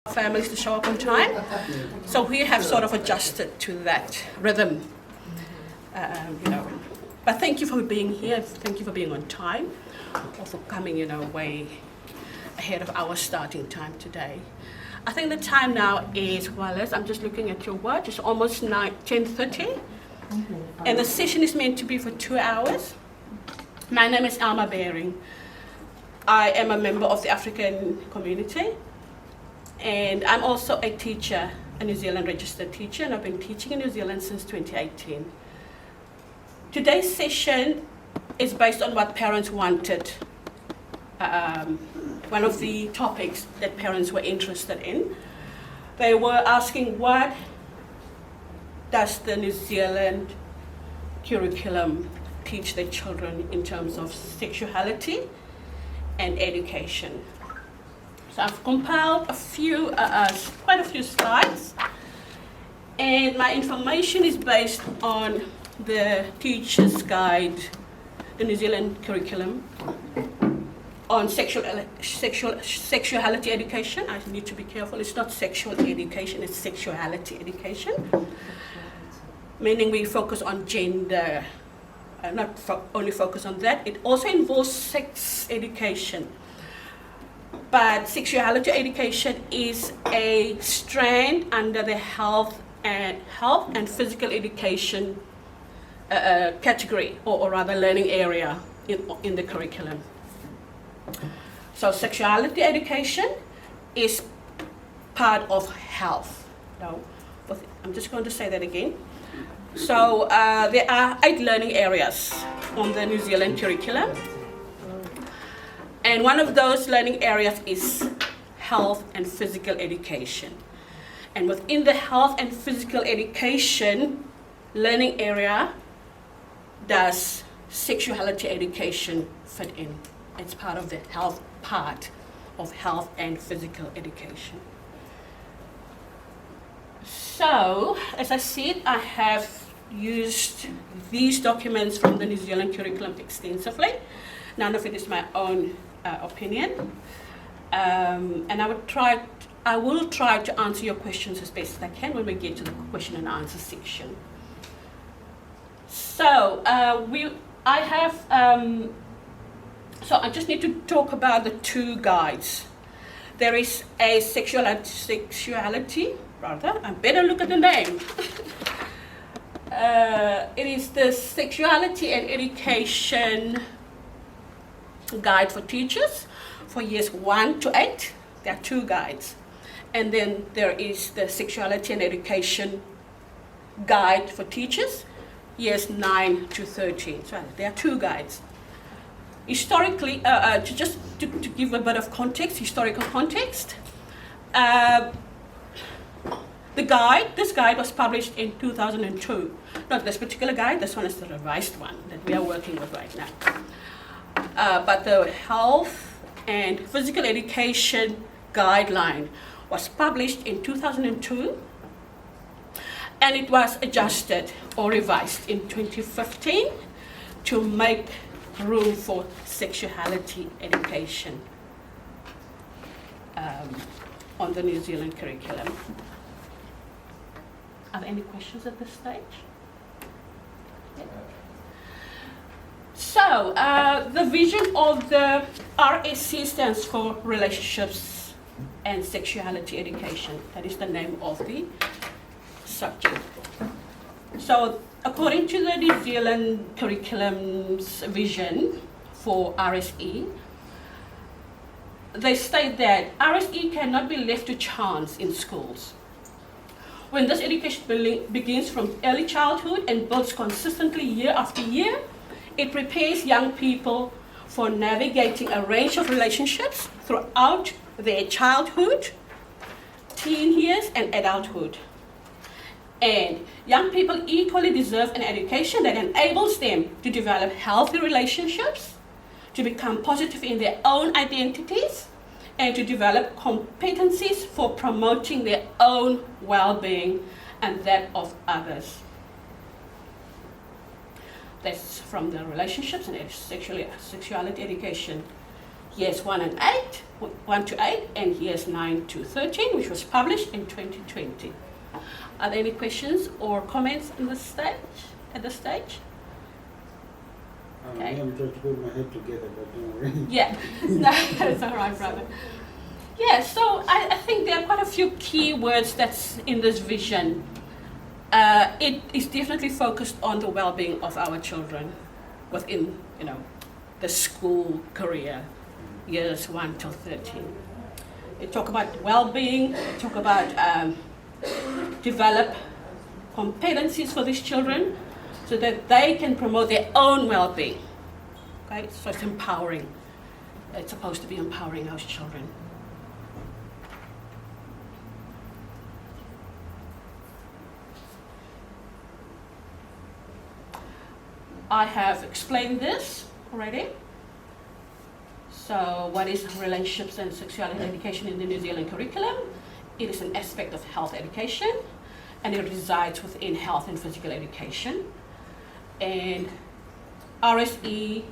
families to show up on time. So we have sort of adjusted to that rhythm, But thank you for being here. Thank you for being on time, or for coming, way ahead of our starting time today. I think the time now is, I'm just looking at your watch, it's almost 10:30, and the session is meant to be for 2 hours. My name is Elma Behring. I am a member of the African community, and I'm also a teacher, a New Zealand registered teacher, and I've been teaching in New Zealand since 2018. Today's session is based on what parents wanted. One of the topics that parents were interested in. They were asking, what does the New Zealand curriculum teach their children in terms of sexuality and education? So I've compiled quite a few slides, and my information is based on the Teacher's Guide, the New Zealand curriculum on sexuality education. I need to be careful, it's not sexual education, it's sexuality education, meaning we focus on gender, only focus on that. It also involves sex education. But sexuality education is a strand under the health and physical education category, or rather learning area in the curriculum. So sexuality education is part of health. I'm just going to say that again. So there are 8 learning areas on the New Zealand curriculum. And one of those learning areas is health and physical education. And within the health and physical education learning area, does sexuality education fit in? It's part of the health part of health and physical education. So, as I said, I have used these documents from the New Zealand curriculum extensively. None of it is my own opinion, and I will try to answer your questions as best as I can when we get to the question and answer section. So so I just need to talk about the 2 guides. There is a sexuality, I better look at the name. It is the Sexuality and Education Guide for Teachers for years 1 to 8. There are 2 guides. And then there is the Sexuality and Education Guide for Teachers, years 9 to 13. So there are 2 guides. Historically, to give a bit of context, historical context, this guide was published in 2002. Not this particular guide, this one is the revised one that we are working with right now. But the Health and Physical Education Guideline was published in 2002, and it was adjusted or revised in 2015 to make room for sexuality education on the New Zealand curriculum. Are there any questions at this stage? Yeah. So, the vision of the RSC stands for Relationships and Sexuality Education. That is the name of the subject. So, according to the New Zealand curriculum's vision for RSE, they state that RSE cannot be left to chance in schools. When this education begins from early childhood and builds consistently year after year, it prepares young people for navigating a range of relationships throughout their childhood, teen years, and adulthood. And young people equally deserve an education that enables them to develop healthy relationships, to become positive in their own identities, and to develop competencies for promoting their own well-being and that of others. That's from the Relationships and Sexuality Education years 1 to 8, and years 9 to 13, which was published in 2020. Are there any questions or comments at this stage? Okay. I'm trying to put my head together, but don't worry. Yeah, no, that's all right, brother. Yeah, so I think there are quite a few key words that's in this vision. It is definitely focused on the well-being of our children within, the school career, years 1 till 13. They talk about well-being, they talk about develop competencies for these children so that they can promote their own well-being. Okay, so it's empowering. It's supposed to be empowering those children. I have explained this already. So what is relationships and sexuality education in the New Zealand curriculum? It is an aspect of health education, and it resides within health and physical education. And RSE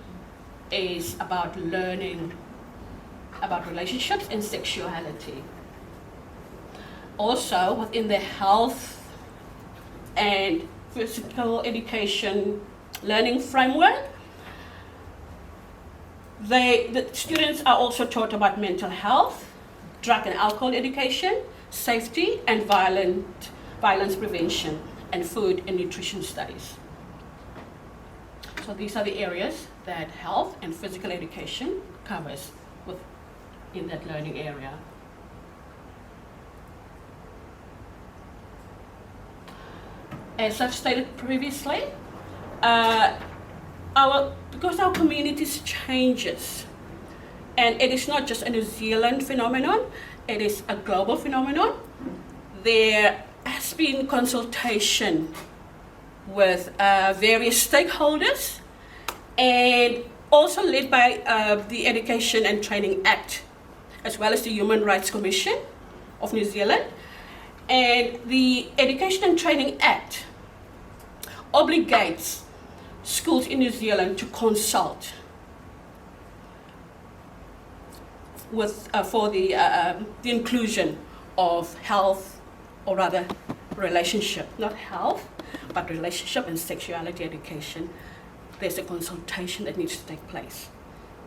is about learning about relationships and sexuality. Also, within the health and physical education learning framework, the students are also taught about mental health, drug and alcohol education, safety and violence prevention, and food and nutrition studies. So these are the areas that health and physical education covers in that learning area. As I've stated previously, because our communities changes, and it is not just a New Zealand phenomenon, it is a global phenomenon. There has been consultation with various stakeholders, and also led by the Education and Training Act, as well as the Human Rights Commission of New Zealand. And the Education and Training Act obligates schools in New Zealand to consult with for the inclusion of health, or rather relationship, not health, but relationship and sexuality education. There's a consultation that needs to take place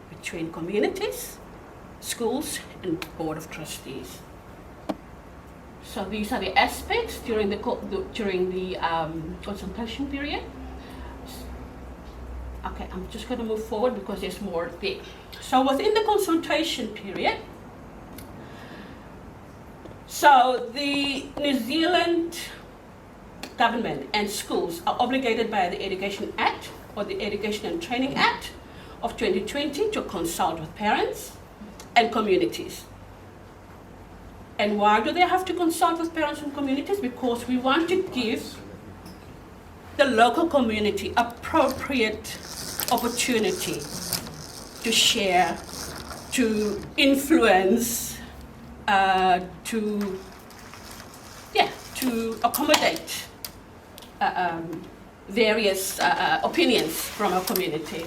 between communities, schools, and Board of Trustees. So these are the aspects during the consultation period. Okay, I'm just going to move forward because there's more there. So within the consultation period, so the New Zealand government and schools are obligated by the Education Act, or the Education and Training Act of 2020, to consult with parents and communities. And why do they have to consult with parents and communities? Because we want to give the local community appropriate opportunity to share, to influence, to accommodate various opinions from our community.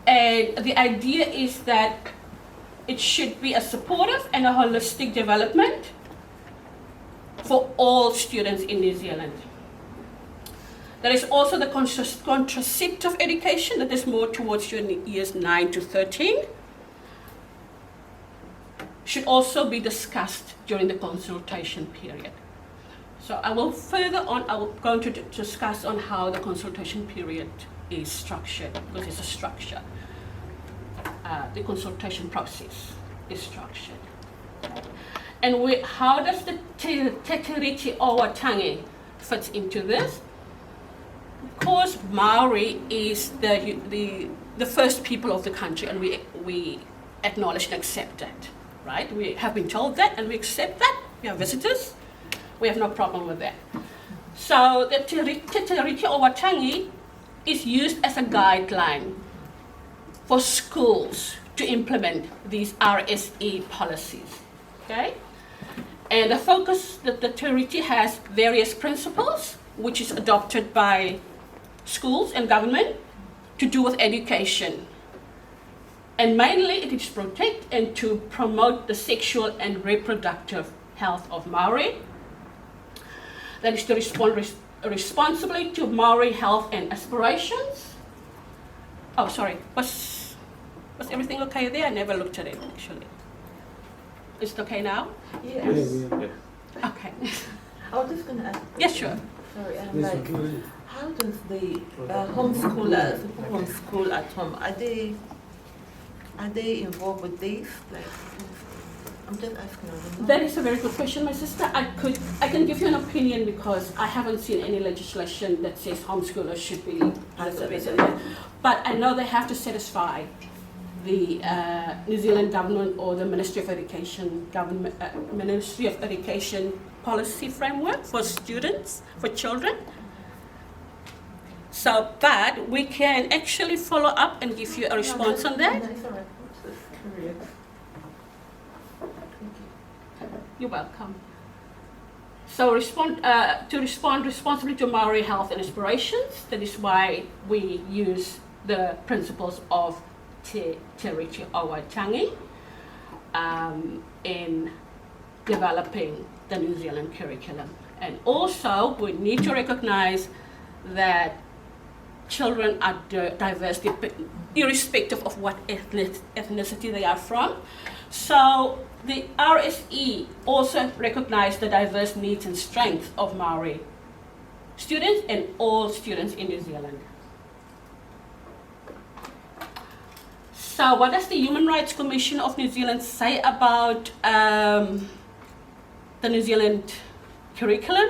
And the idea is that it should be a supportive and a holistic development for all students in New Zealand. There is also the contraceptive education that is more towards years 9 to 13. Should also be discussed during the consultation period. So I will going to discuss on how the consultation period is structured, because it's a structure. The consultation process is structured. And how does the Te Tiriti o Waitangi fit into this? Of course, Maori is the first people of the country, and we acknowledge and accept that, right? We have been told that, and we accept that. We are visitors. We have no problem with that. So the Te Tiriti o Waitangi is used as a guideline for schools to implement these RSE policies, okay? And the focus, the Te Tiriti has various principles, which is adopted by schools and government to do with education And mainly it is to protect and to promote the sexual and reproductive health of Maori. That is to respond responsibly to Maori health and aspirations. Oh, sorry, was everything okay there? I never looked at it, actually. Is it okay now? Yes. Okay. I was just going to ask. Yes, sure. Sorry, Yes, like, okay. how does the homeschoolers who homeschool at home, are they involved with this? Like, I'm just asking. I don't know. That is a very good question, my sister. I can give you an opinion because I haven't seen any legislation that says homeschoolers should be participating. But I know they have to satisfy the New Zealand government or the Ministry of Education policy framework for students, for children. So, but we can actually follow up and give you a response on that. That's all right. I'm just curious. Thank you. You're welcome. So to respond responsibly to Maori health and aspirations, that is why we use the principles of Te Reti o Waitangi in developing the New Zealand curriculum. And also, we need to recognize that children are diverse irrespective of what ethnicity they are from. So the RSE also recognized the diverse needs and strengths of Maori students and all students in New Zealand. So what does the Human Rights Commission of New Zealand say about the New Zealand curriculum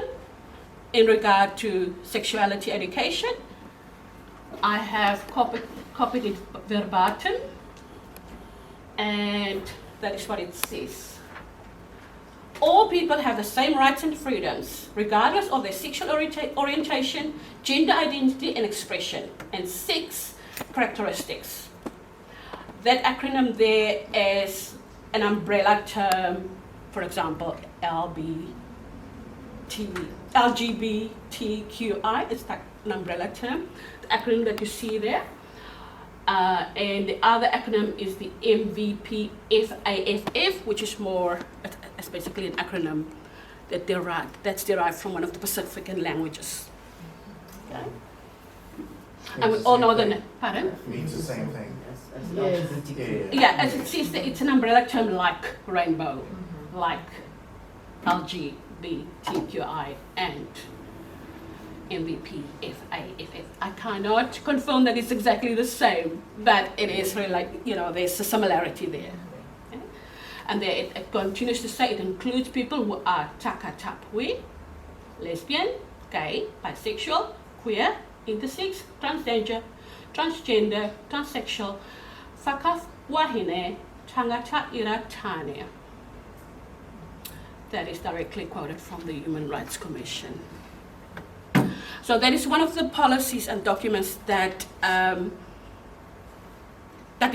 in regard to sexuality education? I have copied it verbatim, and that is what it says. All people have the same rights and freedoms, regardless of their sexual orientation, gender identity and expression, and sex characteristics. That acronym there is an umbrella term, for example, LGBTQI, it's like an umbrella term, the acronym that you see there. And the other acronym is the MVPFAFF, which is more, it's basically an acronym that's derived from one of the Pacifican languages. Okay. And we all know the, pardon? Means the same thing. Yes. Yeah, as it says, it's an umbrella term like rainbow, like LGBTQI and MVPFAFF. I cannot confirm that it's exactly the same, but it is really like, there's a similarity there. Okay? And there it continues to say it includes people who are takatapui, lesbian, gay, bisexual, queer, intersex, transgender, transsexual, whakawahine, tangata ira tāne. That is directly quoted from the Human Rights Commission. So that is one of the policies and documents that that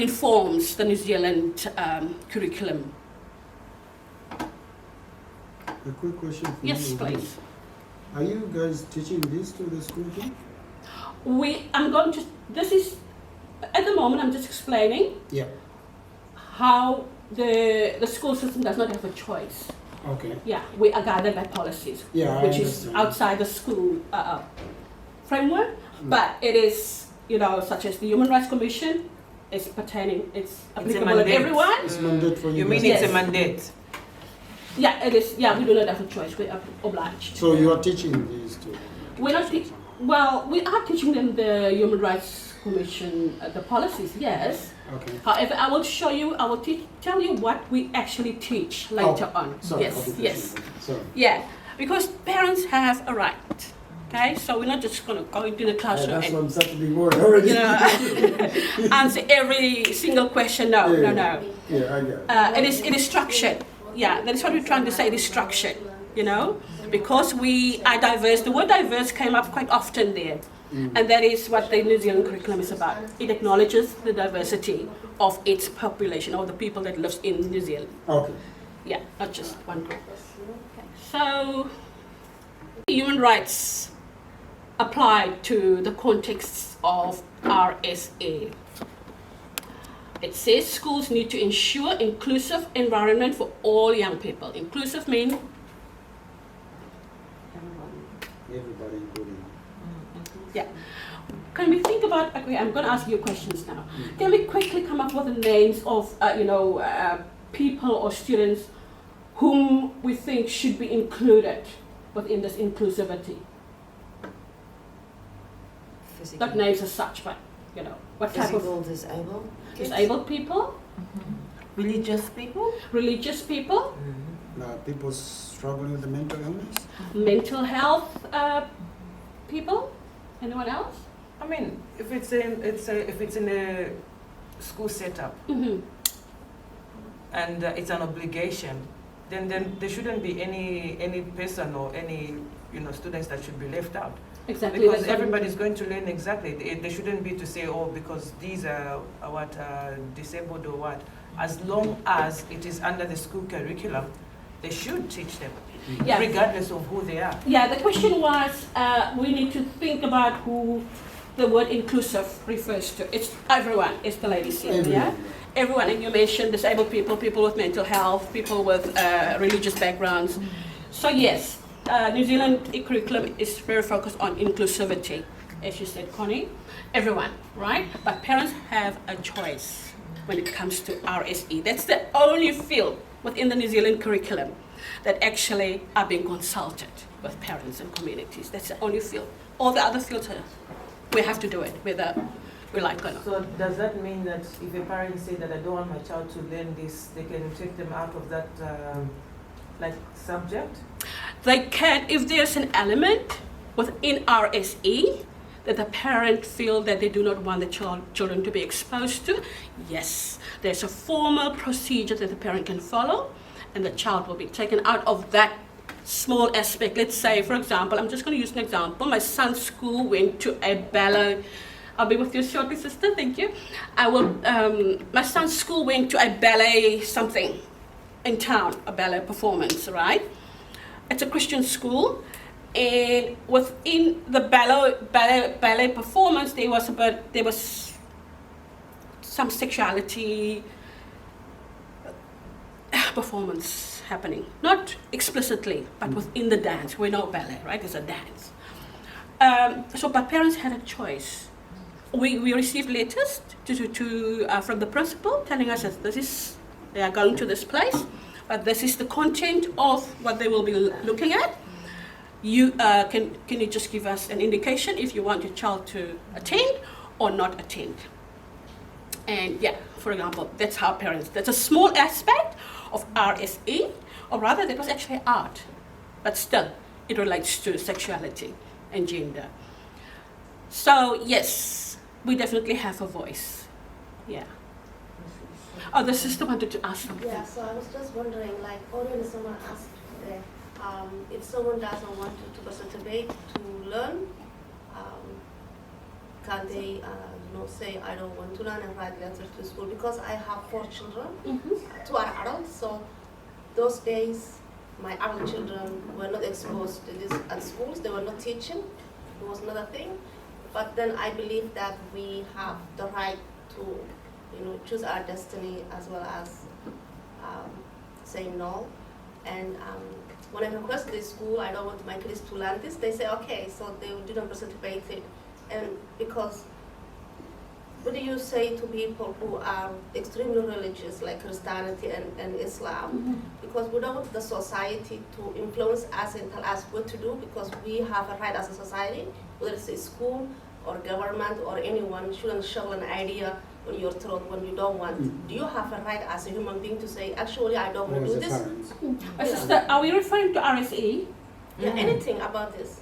informs the New Zealand curriculum. A quick question for Yes, you. please. Are you guys teaching this to the school too? At the moment I'm just explaining Yeah. how the school system does not have a choice. Okay. Yeah, we are guided by policies, Yeah, which I is understand. outside the school framework, but it is, such as the Human Rights Commission, it's applicable to mandate. everyone. It's mandate for you. You mean guys. it's Yes. a mandate? Yeah, it is. Yeah, we do not have a choice. We are obliged. So you are teaching these to We're not. Well, we are teaching them the Human Rights Commission, the policies. Yes. Okay. However, I will show you. I will tell you what we actually teach later on. Sorry. Yes. okay, Yes. Sorry. Yeah, because parents have a right. Okay, so we're not just going to go into the classroom That's and why I'm starting to be worried already. answer every single question. No. Yeah, I got it. It is structured. Yeah, that is what we're trying to say. It is structured. Because we are diverse. The word diverse came up quite often there, and that is what the New Zealand curriculum is about. It acknowledges the diversity of its population, or the people that lives in New Zealand. Okay. Yeah, not just one group. Okay. So, human rights apply to the context of RSA. it says schools need to ensure inclusive environment for all young people. Inclusive means Everybody including. yeah. Can we think about, okay, I'm going to ask you questions now. Can we quickly come up with the names of, people or students whom we think should be included within this inclusivity? Not names as such, but, what type of... disabled. Disabled people? Religious people. Religious people? People struggling with the mental illness. Mental health people? Anyone else? I mean, if it's in a school setup and it's an obligation, then there shouldn't be any person or any students that should be left out. Exactly. Because everybody's going to learn exactly. They shouldn't be to say, oh, because these are disabled or what. As long as it is under the school curriculum, they should teach them, regardless of who they are. Yeah, the question was, we need to think about who the word inclusive refers to. It's everyone, as the lady said, yeah? Everyone, and you mentioned disabled people, people with mental health, people with religious backgrounds. So yes, New Zealand curriculum is very focused on inclusivity, as you said, Connie. Everyone, right? But parents have a choice when it comes to RSE. That's the only field within the New Zealand curriculum that actually are being consulted with parents and communities. That's the only field. All the other fields, we have to do it, whether we like it or not. So does that mean that if a parent say that I don't want my child to learn this, they can take them out of that subject? They can, if there's an element within RSE that the parent feel that they do not want the children to be exposed to, yes, there's a formal procedure that the parent can follow, and the child will be taken out of that small aspect. Let's say, for example, I'm just going to use an example. My son's school went to a ballet. I'll be with you shortly, sister. Thank you. My son's school went to a ballet something in town, a ballet performance, right? It's a Christian school, and within the ballet performance, there was some sexuality performance happening, not explicitly, but within the dance. We know ballet, right? It's a dance. But parents had a choice. We received letters from the principal telling us that they are going to this place, but this is the content of what they will be looking at. You can you just give us an indication if you want your child to attend or not attend? And yeah, for example, that's how parents. That's a small aspect of RSE, or rather, that was actually art, but still, it relates to sexuality and gender. So yes, we definitely have a voice. Yeah. Oh, the sister wanted to ask something. Yeah, so I was just wondering, like already someone asked there, if someone doesn't want to participate to learn, can they say, I don't want to learn and write letters to school? Because I have 4 children, 2 are adults, so those days my adult children were not exposed to this at schools, they were not teaching, it was another thing. But then I believe that we have the right to choose our destiny as well as saying no. And when I request the school, I don't want my kids to learn this, they say okay, so they didn't participate in it. And because what do you say to people who are extremely religious, like Christianity and Islam? Because we don't want the society to influence us and tell us what to do, because we have a right as a society, whether it's a school or government or anyone, shouldn't shove an idea on your throat when you don't want. Do you have a right as a human being to say, actually, I don't want to do this? Sister, are we referring to RSE? Yeah, anything about this?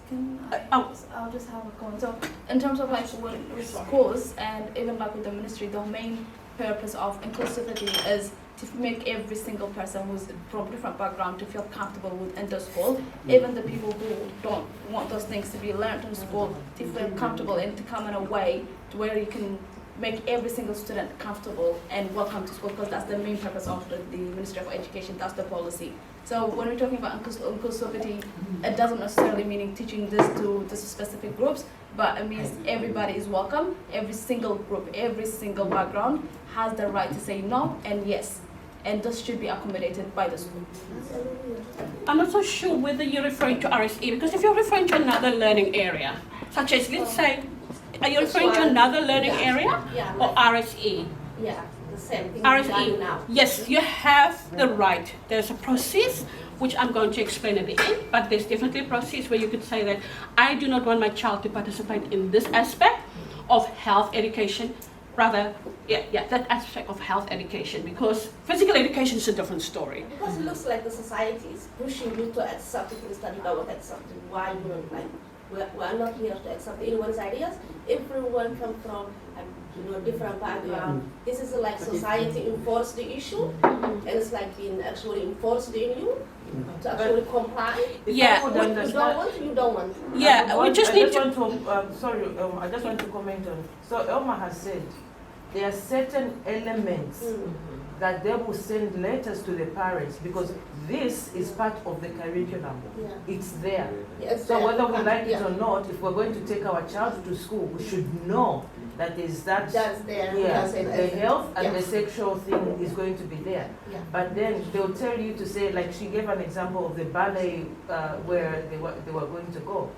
I'll just have a comment. So, in terms of like with schools and even like with the ministry, the main purpose of inclusivity is to make every single person who's from different background to feel comfortable within the school. Even the people who don't want those things to be learned in school to feel comfortable and to come in a way to where you can make every single student comfortable and welcome to school, because that's the main purpose of the Ministry of Education, that's the policy. So when we're talking about inclusivity, it doesn't necessarily mean teaching this to specific groups. but it means everybody is welcome. Every single group, every single background has the right to say no and yes, and this should be accommodated by the school. I'm not so sure whether you're referring to RSE, because if you're referring to another learning area, such as, let's say, are you referring to another learning area Yeah, or RSE? yeah, the same thing RSE, now. yes, you have the right. There's a process which I'm going to explain at the end, but there's definitely a process where you could say that I do not want my child to participate in this aspect of health education, rather, that aspect of health education, because physical education is a different story. Because it looks like the society is pushing you to accept things that you don't accept. Why you don't like? We're not here to accept anyone's ideas. Everyone comes from different background. This is like society enforce the issue, and it's like being actually enforced in you to actually comply. Yeah. What you don't want, you don't want. Yeah, we just need to. I just want to comment on. So Elma has said there are certain elements that they will send letters to the parents because this is part of the curriculum. Yeah. It's there. Yes, So whether we like yeah. it or not, if we're going to take our child to school, we should know that there's that. That's there. Yeah, That's it. the health and Yeah. the sexual thing is going to be there. Yeah. But then they'll tell you to say, like she gave an example of the ballet where they were going to go.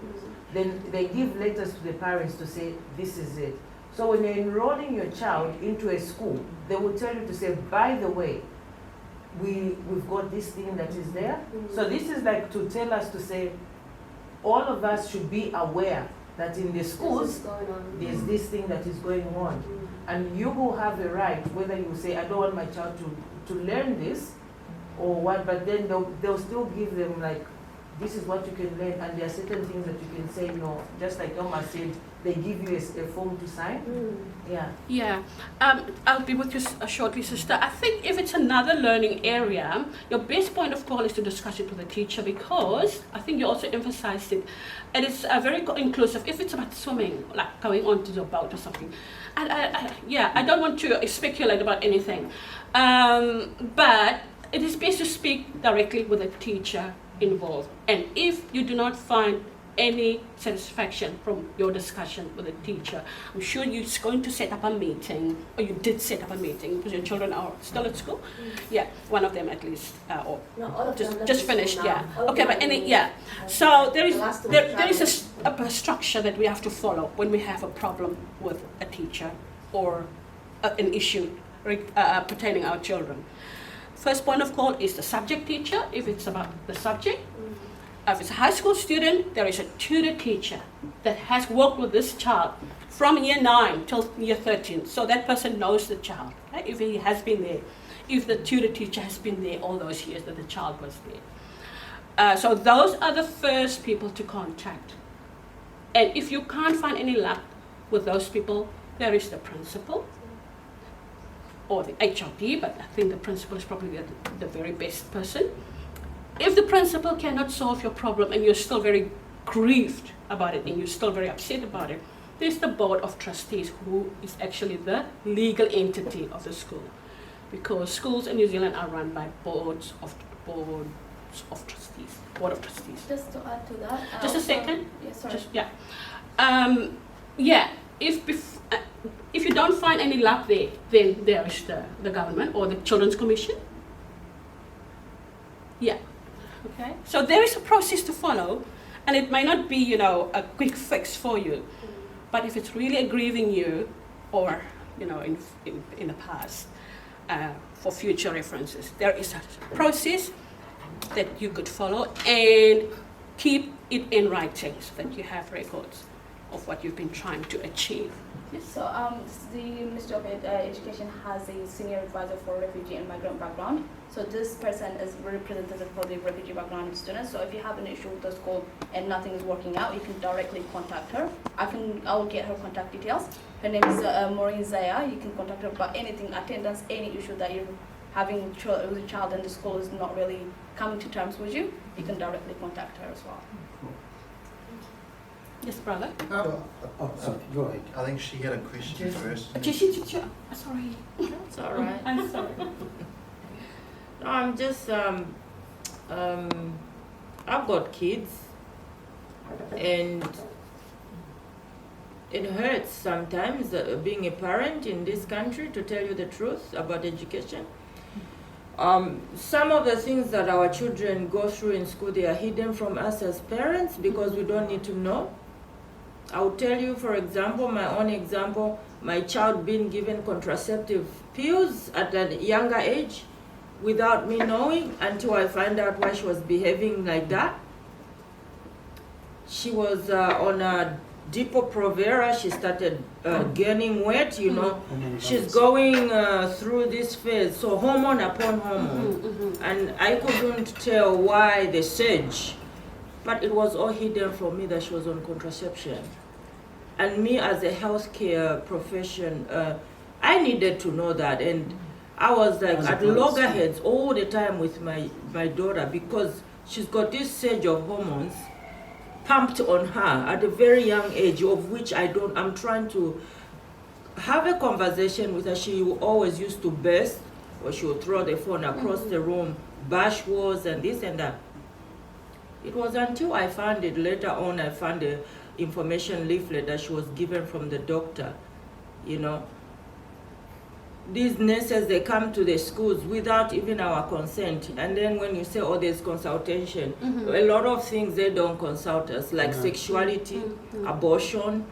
Then they give letters to the parents to say, this is it. So when you're enrolling your child into a school, they will tell you to say, by the way, we've got this thing that is there. So this is like to tell us to say, all of us should be aware that in the schools, going on. there's this thing that is going on. And you will have the right, whether you say, I don't want my child to learn this or what, but then they'll still give them like, this is what you can learn, and there are certain things that you can say no. Just like Elma said, they give you a form to sign. Yeah. Yeah, I'll be with you shortly, sister. I think if it's another learning area, your best point of call is to discuss it with the teacher, because I think you also emphasized it, and it's very inclusive. If it's about swimming, like going on to the boat or something, I don't want to speculate about anything, but it is best to speak directly with the teacher involved. And if you do not find any satisfaction from your discussion with the teacher, I'm sure you're going to set up a meeting, or you did set up a meeting because your children are still at school. Yeah, one of them at least, or No, all of them just left finished. school Yeah. now. All of Okay, but them so there is The last one there is traveled. a structure that we have to follow when we have a problem with a teacher or an issue pertaining our children. First point of call is the subject teacher, if it's about the subject. If it's a high school student, there is a tutor teacher that has worked with this child from year 9 till year 13. So that person knows the child, right? If he has been there, if the tutor teacher has been there all those years that the child was there. So those are the first people to contact. And if you can't find any luck with those people, there is the principal or the HRD, but I think the principal is probably the very best person. If the principal cannot solve your problem and you're still very grieved about it and you're still very upset about it, there's the board of trustees, who is actually the legal entity of the school, because schools in New Zealand are run by boards of trustees. Just to add to that. Just a second. Yeah, sorry. If you don't find any luck there, then there is the government or the Children's Commission. Yeah. Okay. So there is a process to follow, and it may not be, a quick fix for you, but if it's really aggrieving you, or in the past, for future references, there is a process that you could follow and keep it in writing so that you have records of what you've been trying to achieve. So the Ministry of Education has a senior advisor for refugee and migrant background. So this person is representative for the refugee background students. So if you have an issue with the school and nothing is working out, you can directly contact her. I will get her contact details. Her name is Maureen Zaya. You can contact her about anything, attendance, any issue that you're having with a child and the school is not really coming to terms with you. You can directly contact her as well. Yes, brother. Sorry, go ahead. I think she had a question first. Sorry. It's all right. I'm sorry. No, I'm just, I've got kids, and it hurts sometimes being a parent in this country, to tell you the truth about education. Some of the things that our children go through in school, they are hidden from us as parents because we don't need to know. I'll tell you, for example, my own example, my child being given contraceptive pills at a younger age without me knowing, until I find out why she was behaving like that. She was on a Depo-Provera. She started gaining weight, you know. She's going through this phase, so hormone upon hormone. And I couldn't tell why the surge, but it was all hidden from me that she was on contraception. And me as a healthcare profession, I needed to know that. And I was like at loggerheads all the time with my daughter, because she's got this surge of hormones pumped on her at a very young age, of which I'm trying to have a conversation with her. She always used to burst, or she would throw the phone across the room, bash walls and this and that. It was until I found it later on, I found the information leaflet that she was given from the doctor, you know. These nurses, they come to the schools without even our consent. And then when you say, oh, there's consultation, a lot of things they don't consult us, like sexuality, abortion.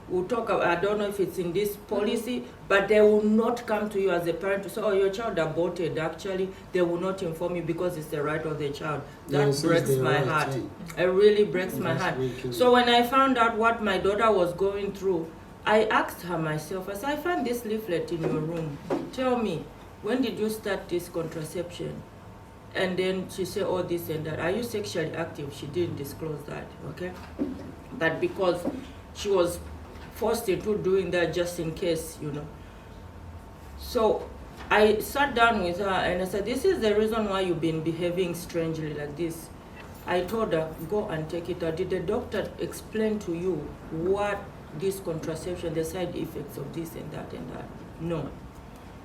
We'll talk about, I don't know if it's in this policy, but they will not come to you as a parent to say, oh, your child aborted. Actually, they will not inform you because it's the right of the child. That breaks my heart. It really breaks my heart. So when I found out what my daughter was going through, I asked her myself, I said, I found this leaflet in your room. Tell me, when did you start this contraception? And then she said, oh, this and that. Are you sexually active? She didn't disclose that, okay? But because she was forced into doing that just in case, you know. So I sat down with her and I said, this is the reason why you've been behaving strangely like this. I told her, go and take it out. Did the doctor explain to you what this contraception, the side effects of this and that and that? No.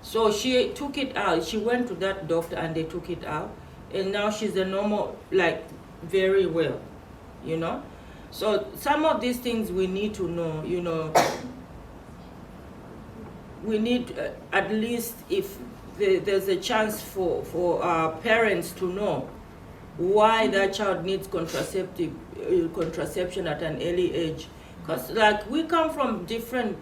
So she took it out. She went to that doctor and they took it out. And now she's a normal, like, very well, you know? So some of these things we need to know, you know. We need at least, if there's a chance for our parents to know why that child needs contraception at an early age. Because like we come from different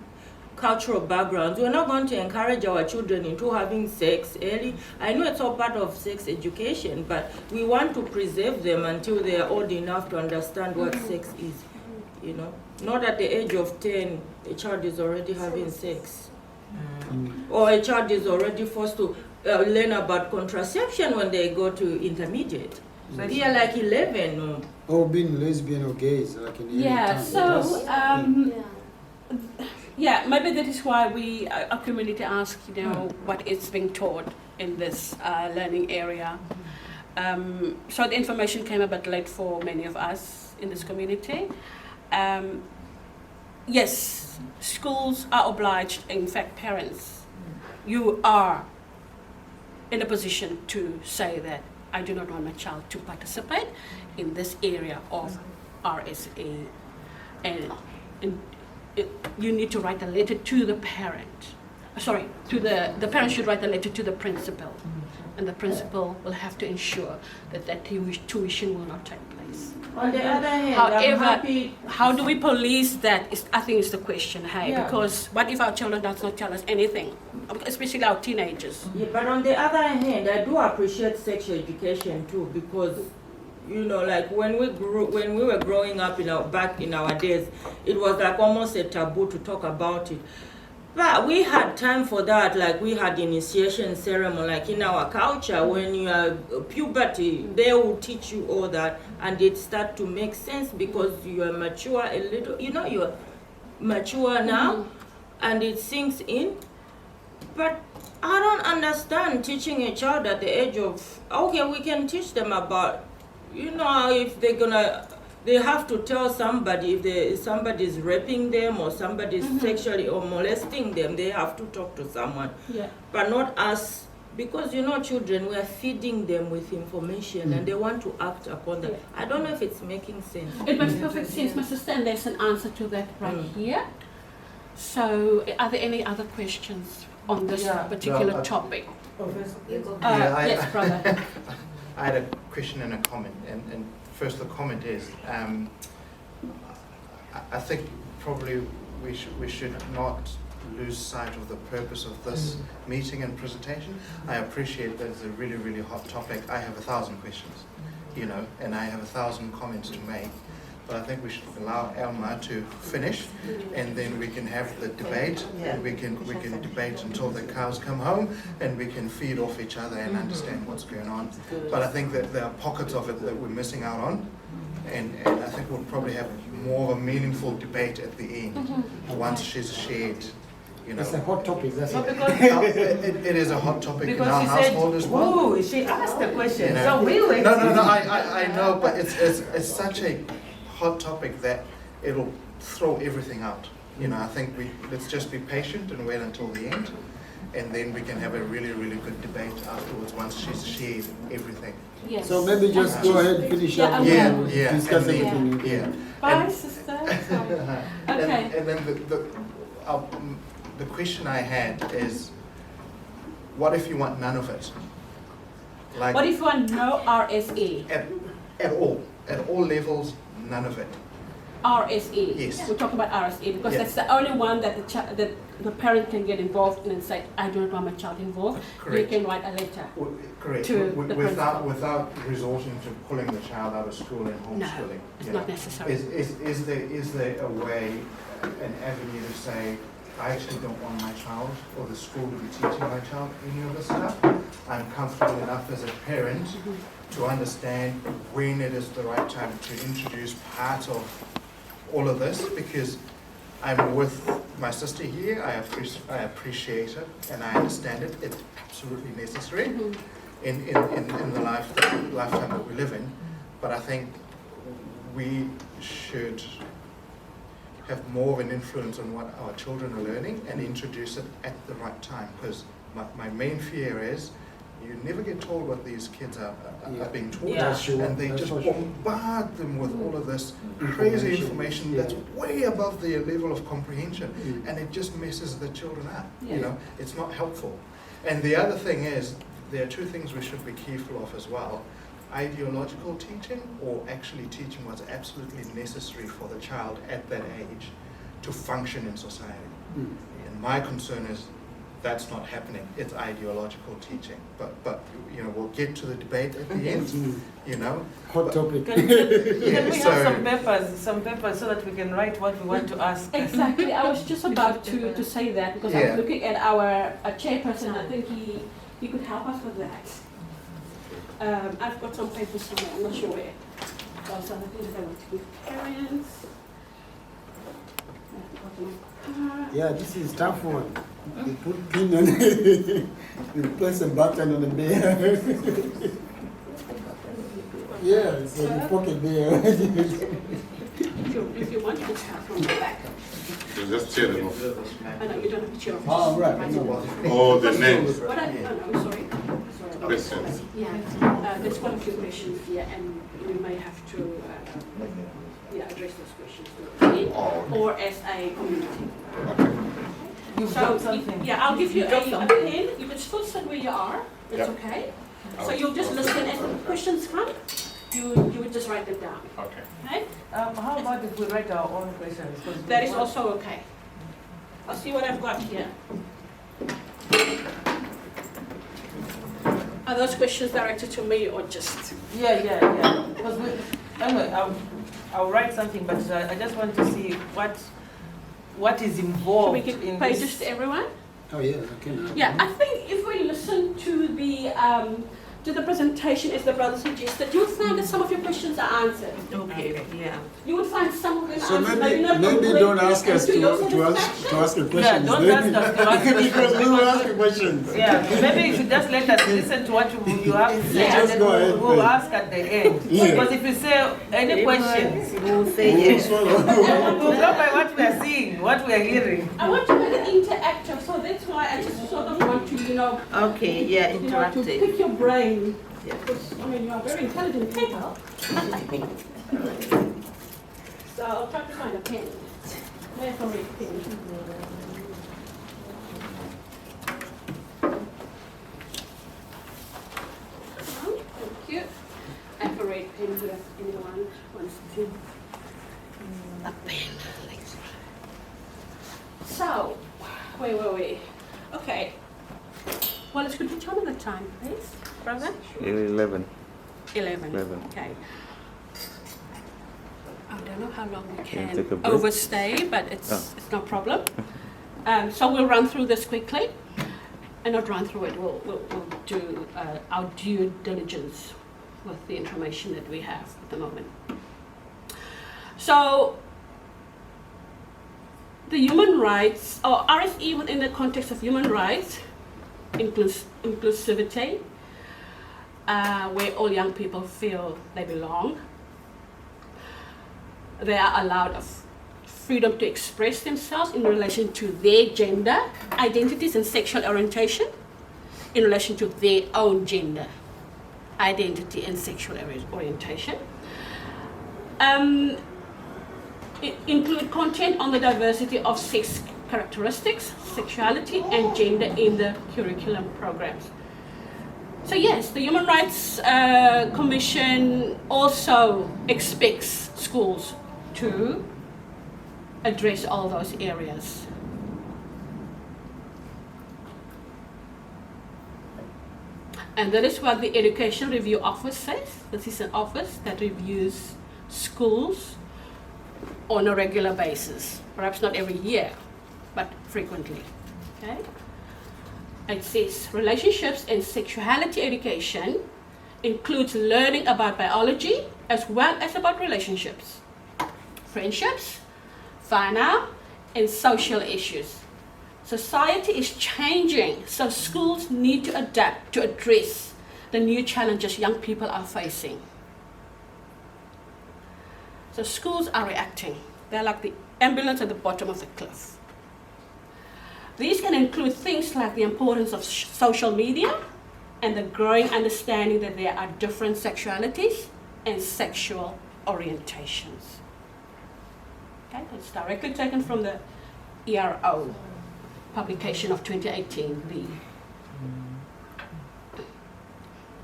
cultural backgrounds. We're not going to encourage our children into having sex early. I know it's all part of sex education, but we want to preserve them until they are old enough to understand what sex is, you know. Not at the age of 10, a child is already having sex. Or a child is already forced to learn about contraception when they go to intermediate. They are like 11. Or being lesbian or gay, like in any time. So yeah, maybe that is why we, our community asks, you know, what is being taught in this learning area. So the information came a bit late for many of us in this community. Yes, schools are obliged, in fact parents, you are in a position to say that I do not want my child to participate in this area of RSA, and you need to write a letter to the parent. Sorry, to the parent should write a letter to the principal, and the principal will have to ensure that that tuition will not take place. On the other hand, however, how do we police that? I think is the question, hey? Yeah. Because what if our children does not tell us anything, especially our teenagers? Yeah, but on the other hand, I do appreciate sexual education too, because you know, like when we were growing up back in our days, it was like almost a taboo to talk about it. But we had time for that, like we had initiation ceremony, like in our culture, when you are puberty, they will teach you all that, and it start to make sense because you are mature a little, you know, you're mature now, and it sinks in. But I don't understand teaching a child at the age of, okay, we can teach them about, you know, if they have to tell somebody if somebody is raping them or somebody is sexually or molesting them, they have to talk to someone. Yeah. But not us, because you know children, we are feeding them with information and they want to act upon that. I don't know if it's making sense. It makes perfect sense, my sister, and there's an answer to that right here. So, are there any other questions on this Yeah. particular Well, topic? Yeah, Yes, brother. I had a question and a comment, and first the comment is, I think probably we should not lose sight of the purpose of this meeting and presentation. I appreciate that it's a really, really hot topic. I have 1,000 questions, you know, and I have 1,000 comments to make. But I think we should allow Elma to finish, and then we can have the debate, and we can debate until the cows come home, and we can feed off each other and understand what's going on. But I think that there are pockets of it that we're missing out on, and I think we'll probably have more of a meaningful debate at the end once she's shared, you know. It's a hot topic, that's No, it. because It is a hot topic in our because she said, household as well. "Ooh, she asked the question." You know. So we were. No, I know, but it's such a hot topic that it'll throw everything out. You know, I think let's just be patient and wait until the end, and then we can have a really, really good debate afterwards once she's shared everything. Yes. So maybe just go ahead and finish Yeah, up okay. and Yeah, discuss and then- everything. Yeah. Bye, sister. Okay. And then the question I had is, what if you want none of it? Like What if you want no RSE? at all levels, none of it. RSE. Yes. We're talking about RSE because Yeah. that's the only one that the parent can get involved in and say, I don't want my child involved. Correct. You can write a letter. Correct. To the Without resorting to pulling the child out of school and homeschooling. It's you not know. necessary. Is there a way, an avenue to say, I actually don't want my child or the school to be teaching my child any of this stuff? I'm comfortable enough as a parent to understand when it is the right time to introduce part of all of this, because I'm with my sister here. I appreciate it and I understand it. It's absolutely necessary in the lifetime that we live in. But I think we should have more of an influence on what our children are learning and introduce it at the right time. Because my main fear is you never get told what these kids are being taught, Yeah. That's sure. and they That's just for sure. bombard them with all of this crazy information Yeah. that's way above their level of comprehension, and it just messes the children up. Yeah. You know, it's not helpful. And the other thing is, there are two things we should be careful of as well: ideological teaching, or actually teaching what's absolutely necessary for the child at that age to function in society. And my concern is that's not happening. It's ideological teaching. But you know, we'll get to the debate at the end. You know, Hot topic. Can we have so- some papers so that we can write what we want to ask? Exactly. I was just about to say that because I Yeah. was looking at our chairperson. I think he could help us with that. I've got some papers somewhere. I'm not sure where. Some of the things I want to give parents. I've got my Yeah, this is tough one. You put pin on it, you press a button on the bear. Yeah, it's like a pocket bear. If you want, you can start from the back. You just tear them off. I know you don't have to cheer. Oh, right. Oh, the names. What I no, sorry. Questions. Yeah, there's quite a few questions here, and we may have to address those questions directly or as a community. You've So, got something. yeah, I'll give you You've got a something. pen. You can still sit where you are. It's Yep. okay. So you'll just listen as the questions come. You would just write them down. Okay. Okay? How about if we write our own questions? 'Cause we That is want- also okay. I'll see what I've got here. Are those questions directed to me or just? Yeah. Because anyway, I'll write something, but I just want to see what is Should involved we give in pages this. to everyone? Oh, yeah, I can. Yeah, I think if we listen to the presentation as the brother suggested, you'll find that some of your questions are answered. Okay, yeah. You would find some of them So answered, maybe not don't completely ask us and your to satisfaction. ask a Yeah, question. don't ask us to ask Because we will ask questions. questions. Yeah, maybe you should just let us listen to what you have to say, Just and then go ahead, we'll please. ask at the end. Yeah. Because if you say any questions, we'll say We'll yes. swallow. We'll go by what we are seeing, what we are hearing. I want to make it interactive, so that's why I just sort of want to, Okay, yeah, to pick your brain. Yeah. Because, I mean, you are very intelligent people. So I'll try to find a pen. Where's the red pen? So, where were we? Okay. Wallace, could you tell me the time, please, brother? 11. 11. Okay. I don't know how long we Can you can take a break? overstay, but it's Oh. it's no problem. So we'll run through this quickly, and not run through it. We'll do our due diligence with the information that we have at the moment. So the human rights, or RSE within the context of human rights, inclusivity, where all young people feel they belong. They are allowed of freedom to express themselves in relation to their gender, identities and sexual orientation, in relation to their own gender, identity and sexual orientation. Include content on the diversity of sex characteristics, sexuality and gender in the curriculum programs. So yes, the Human Rights Commission also expects schools to address all those areas. And that is what the Education Review Office says. This is an office that reviews schools on a regular basis. Perhaps not every year, but frequently. Okay? It says relationships and sexuality education includes learning about biology as well as about relationships, friendships, whānau, and social issues. Society is changing, so schools need to adapt to address the new challenges young people are facing. So schools are reacting. They're like the ambulance at the bottom of the cliff. These can include things like the importance of social media and the growing understanding that there are different sexualities and sexual orientations. Okay, that's directly taken from the ERO publication of 2018.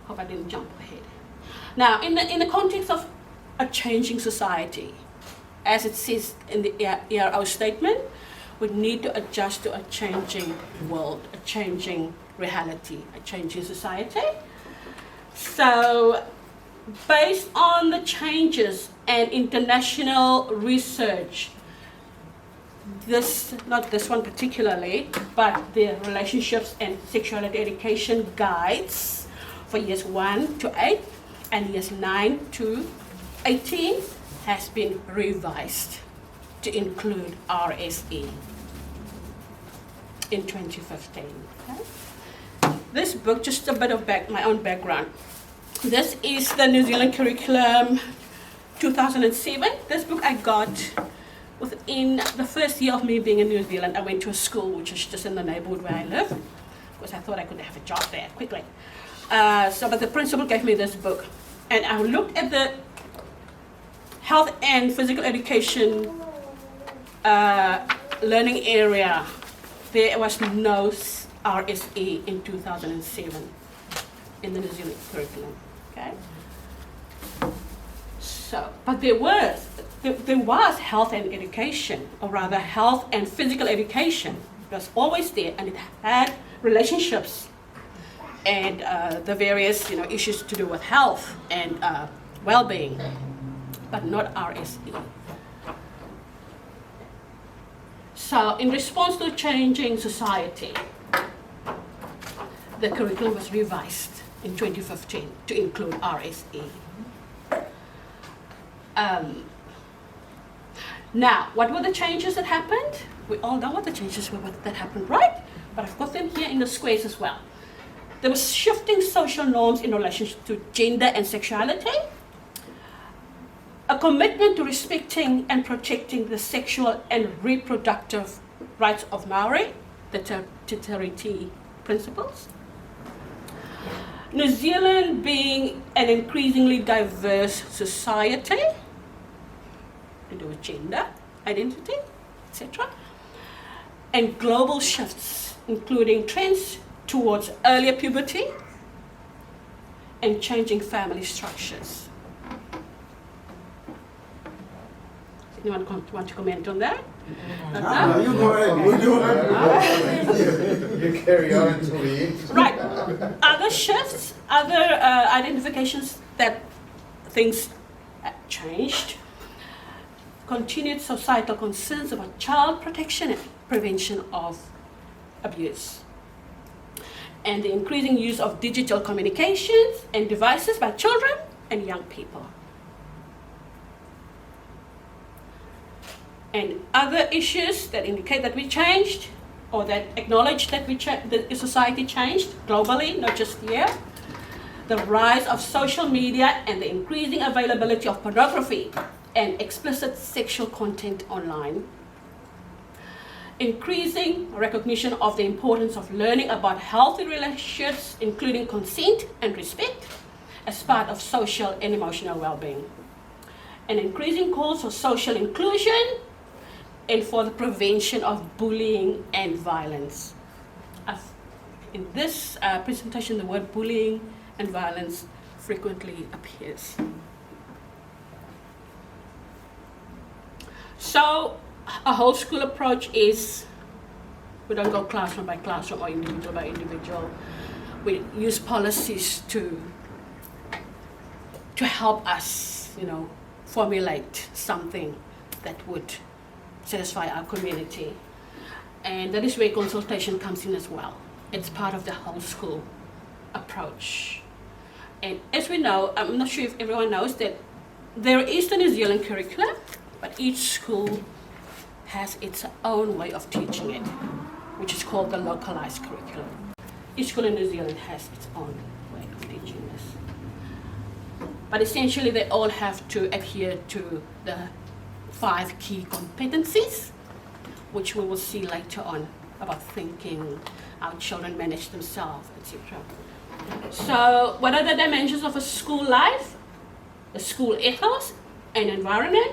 Hope I didn't jump ahead. Now, in the context of a changing society, as it says in the ERO statement, we need to adjust to a changing world, a changing reality, a changing society. So, based on the changes and international research, not this one particularly, but the relationships and sexuality education guides for years 1 to 8 and years 9 to 18 has been revised to include RSE in 2015. Okay? This book, just a bit of my own background. This is the New Zealand Curriculum 2007. This book I got within the first year of me being in New Zealand. I went to a school which is just in the neighborhood where I live, because I thought I could have a job there quickly. But the principal gave me this book, and I looked at the health and physical education learning area. There was no RSE in 2007 in the New Zealand curriculum. Okay. So, but there was health and education, or rather health and physical education. It was always there, and it had relationships and the various issues to do with health and well-being, but not RSE. So, in response to a changing society, the curriculum was revised in 2015 to include RSE. Now, what were the changes that happened? We all know what the changes were that happened, right? But I've got them here in the squares as well. There was shifting social norms in relation to gender and sexuality, a commitment to respecting and protecting the sexual and reproductive rights of Maori, the Te Tiriti principles. New Zealand being an increasingly diverse society, to do with gender, identity, etc. And global shifts, including trends towards earlier puberty and changing family structures. Anyone want to comment on that? You go ahead. You carry on until the end. Right. Other shifts, other identifications that things changed. Continued societal concerns about child protection and prevention of abuse. And the increasing use of digital communications and devices by children and young people. And other issues that indicate that we changed, or that acknowledge that the society changed globally, not just here. The rise of social media and the increasing availability of pornography and explicit sexual content online. Increasing recognition of the importance of learning about healthy relationships, including consent and respect, as part of social and emotional well-being. An increasing calls for social inclusion and for the prevention of bullying and violence. In this presentation, the word bullying and violence frequently appears. So, a whole school approach is, we don't go classroom by classroom or individual by individual. We use policies to help us, formulate something that would satisfy our community. And that is where consultation comes in as well. It's part of the whole school approach. And as we know, I'm not sure if everyone knows that there is the New Zealand curriculum, but each school has its own way of teaching it, which is called the localized curriculum. Each school in New Zealand has its own way of teaching this. But essentially, they all have to adhere to the 5 key competencies, which we will see later on about thinking, how children manage themselves, etc. So, what are the dimensions of a school life? The school ethos and environment,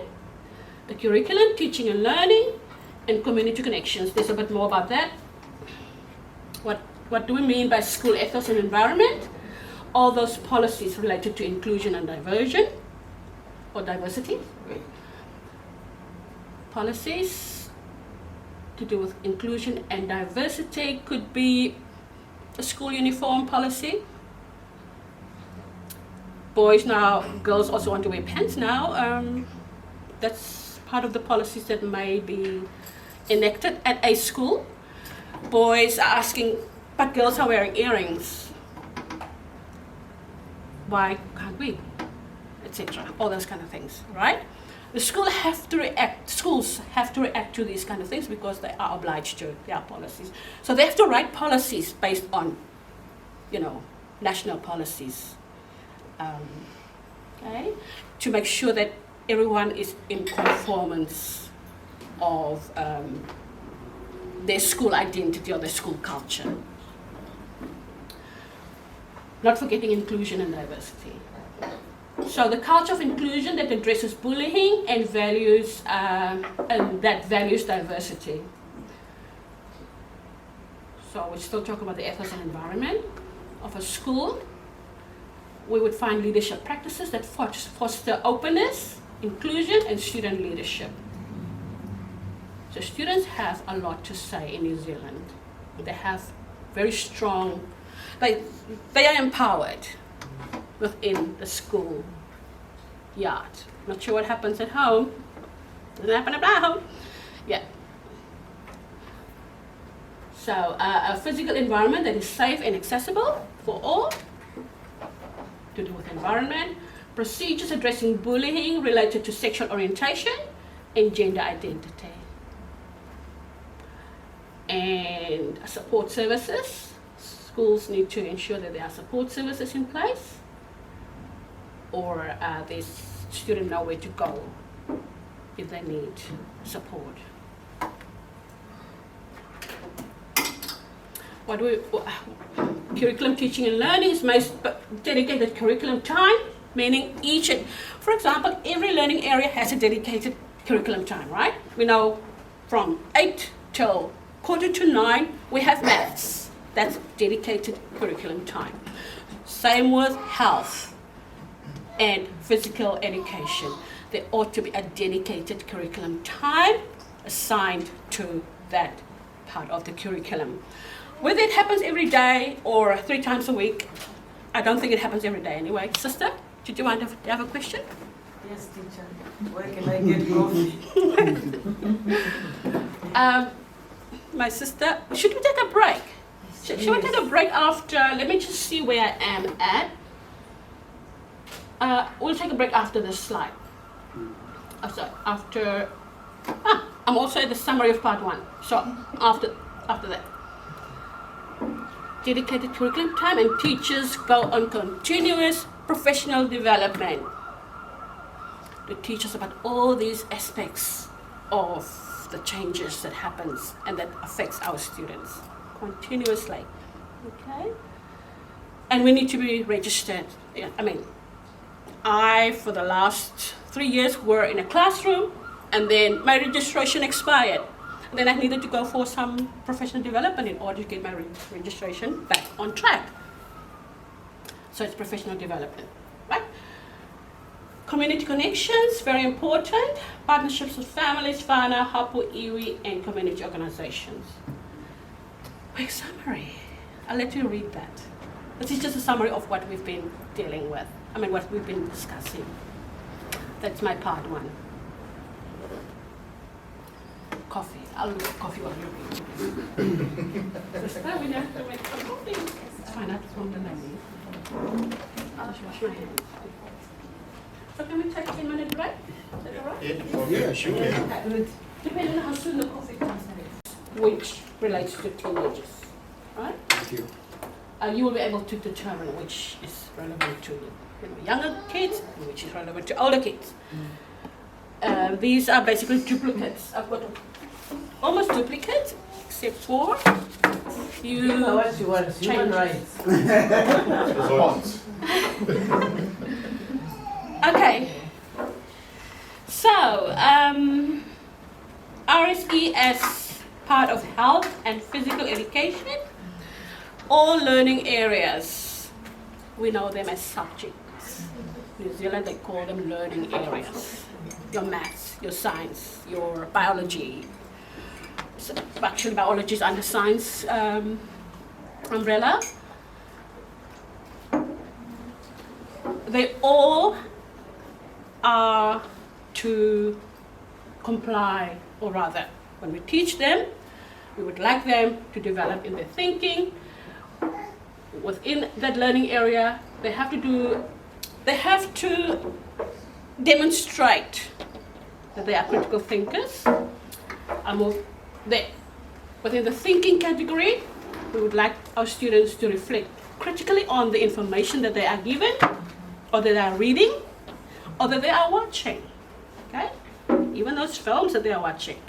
the curriculum, teaching and learning, and community connections. There's a bit more about that. What do we mean by school ethos and environment? All those policies related to inclusion and diversion, or diversity. Policies to do with inclusion and diversity could be a school uniform policy. Boys now, girls also want to wear pants now. That's part of the policies that may be enacted at a school. Boys are asking, but girls are wearing earrings. Why can't we? Etc. All those kind of things, right? The schools have to react to these kind of things because they are obliged to. There are policies. So they have to write policies based on, national policies. To make sure that everyone is in conformance of their school identity or their school culture. Not forgetting inclusion and diversity. So the culture of inclusion that addresses bullying and values that values diversity. So we still talk about the ethos and environment of a school. We would find leadership practices that foster openness, inclusion, and student leadership. So students have a lot to say in New Zealand. They have very strong, they are empowered within the school yard. Not sure what happens at home. Doesn't happen at home. Yeah. So a physical environment that is safe and accessible for all, to do with environment. Procedures addressing bullying related to sexual orientation and gender identity. And support services. Schools need to ensure that there are support services in place, or the student know where to go if they need support. Curriculum teaching and learning is most dedicated curriculum time, meaning for example, every learning area has a dedicated curriculum time, right? We know from 8 till 8:45 we have maths. That's dedicated curriculum time. Same with health and physical education. There ought to be a dedicated curriculum time assigned to that part of the curriculum. Whether it happens every day or 3 times a week, I don't think it happens every day anyway. Sister, did you want to have a question? Yes, teacher. Where can I get coffee? My sister, should we take a break? Should we take a break after, let me just see where I am at. We'll take a break after this slide. I'm also at the summary of part 1. So after that. Dedicated curriculum time, and teachers go on continuous professional development to teach us about all these aspects of the changes that happens and that affects our students continuously. Okay? And we need to be registered. Yeah, I, for the last 3 years, were in a classroom, and then my registration expired. And then I needed to go for some professional development in order to get my registration back on track. So it's professional development, right? Community connections, very important. Partnerships with families, whānau, hapu, iwi, and community organizations. Quick summary. I'll let you read that. This is just a summary of what we've been dealing with. What we've been discussing. That's my part 1. Coffee. I'll look at coffee while you read. This time we have to make some coffee. Let's find out from the lady. I'll just wash my hands. So can we take a 10-minute break? Is that all right? Yeah, sure. Okay. Depending on how soon the coffee comes, which relates to teenagers, right? Thank you. You will be able to determine which is relevant to younger kids, and which is relevant to older kids. These are basically duplicates. I've got almost duplicates, except for you. What she wants, human rights. Okay. So, RSE as part of health and physical education, all learning areas, we know them as subjects. New Zealand, they call them learning areas. Your maths, your science, your biology. So actually, biology is under science umbrella. They all are to comply, or rather, when we teach them, we would like them to develop in their thinking. Within that learning area, they have to demonstrate that they are critical thinkers. Within the thinking category, we would like our students to reflect critically on the information that they are given, or that they are reading, or that they are watching. Okay? Even those films that they are watching.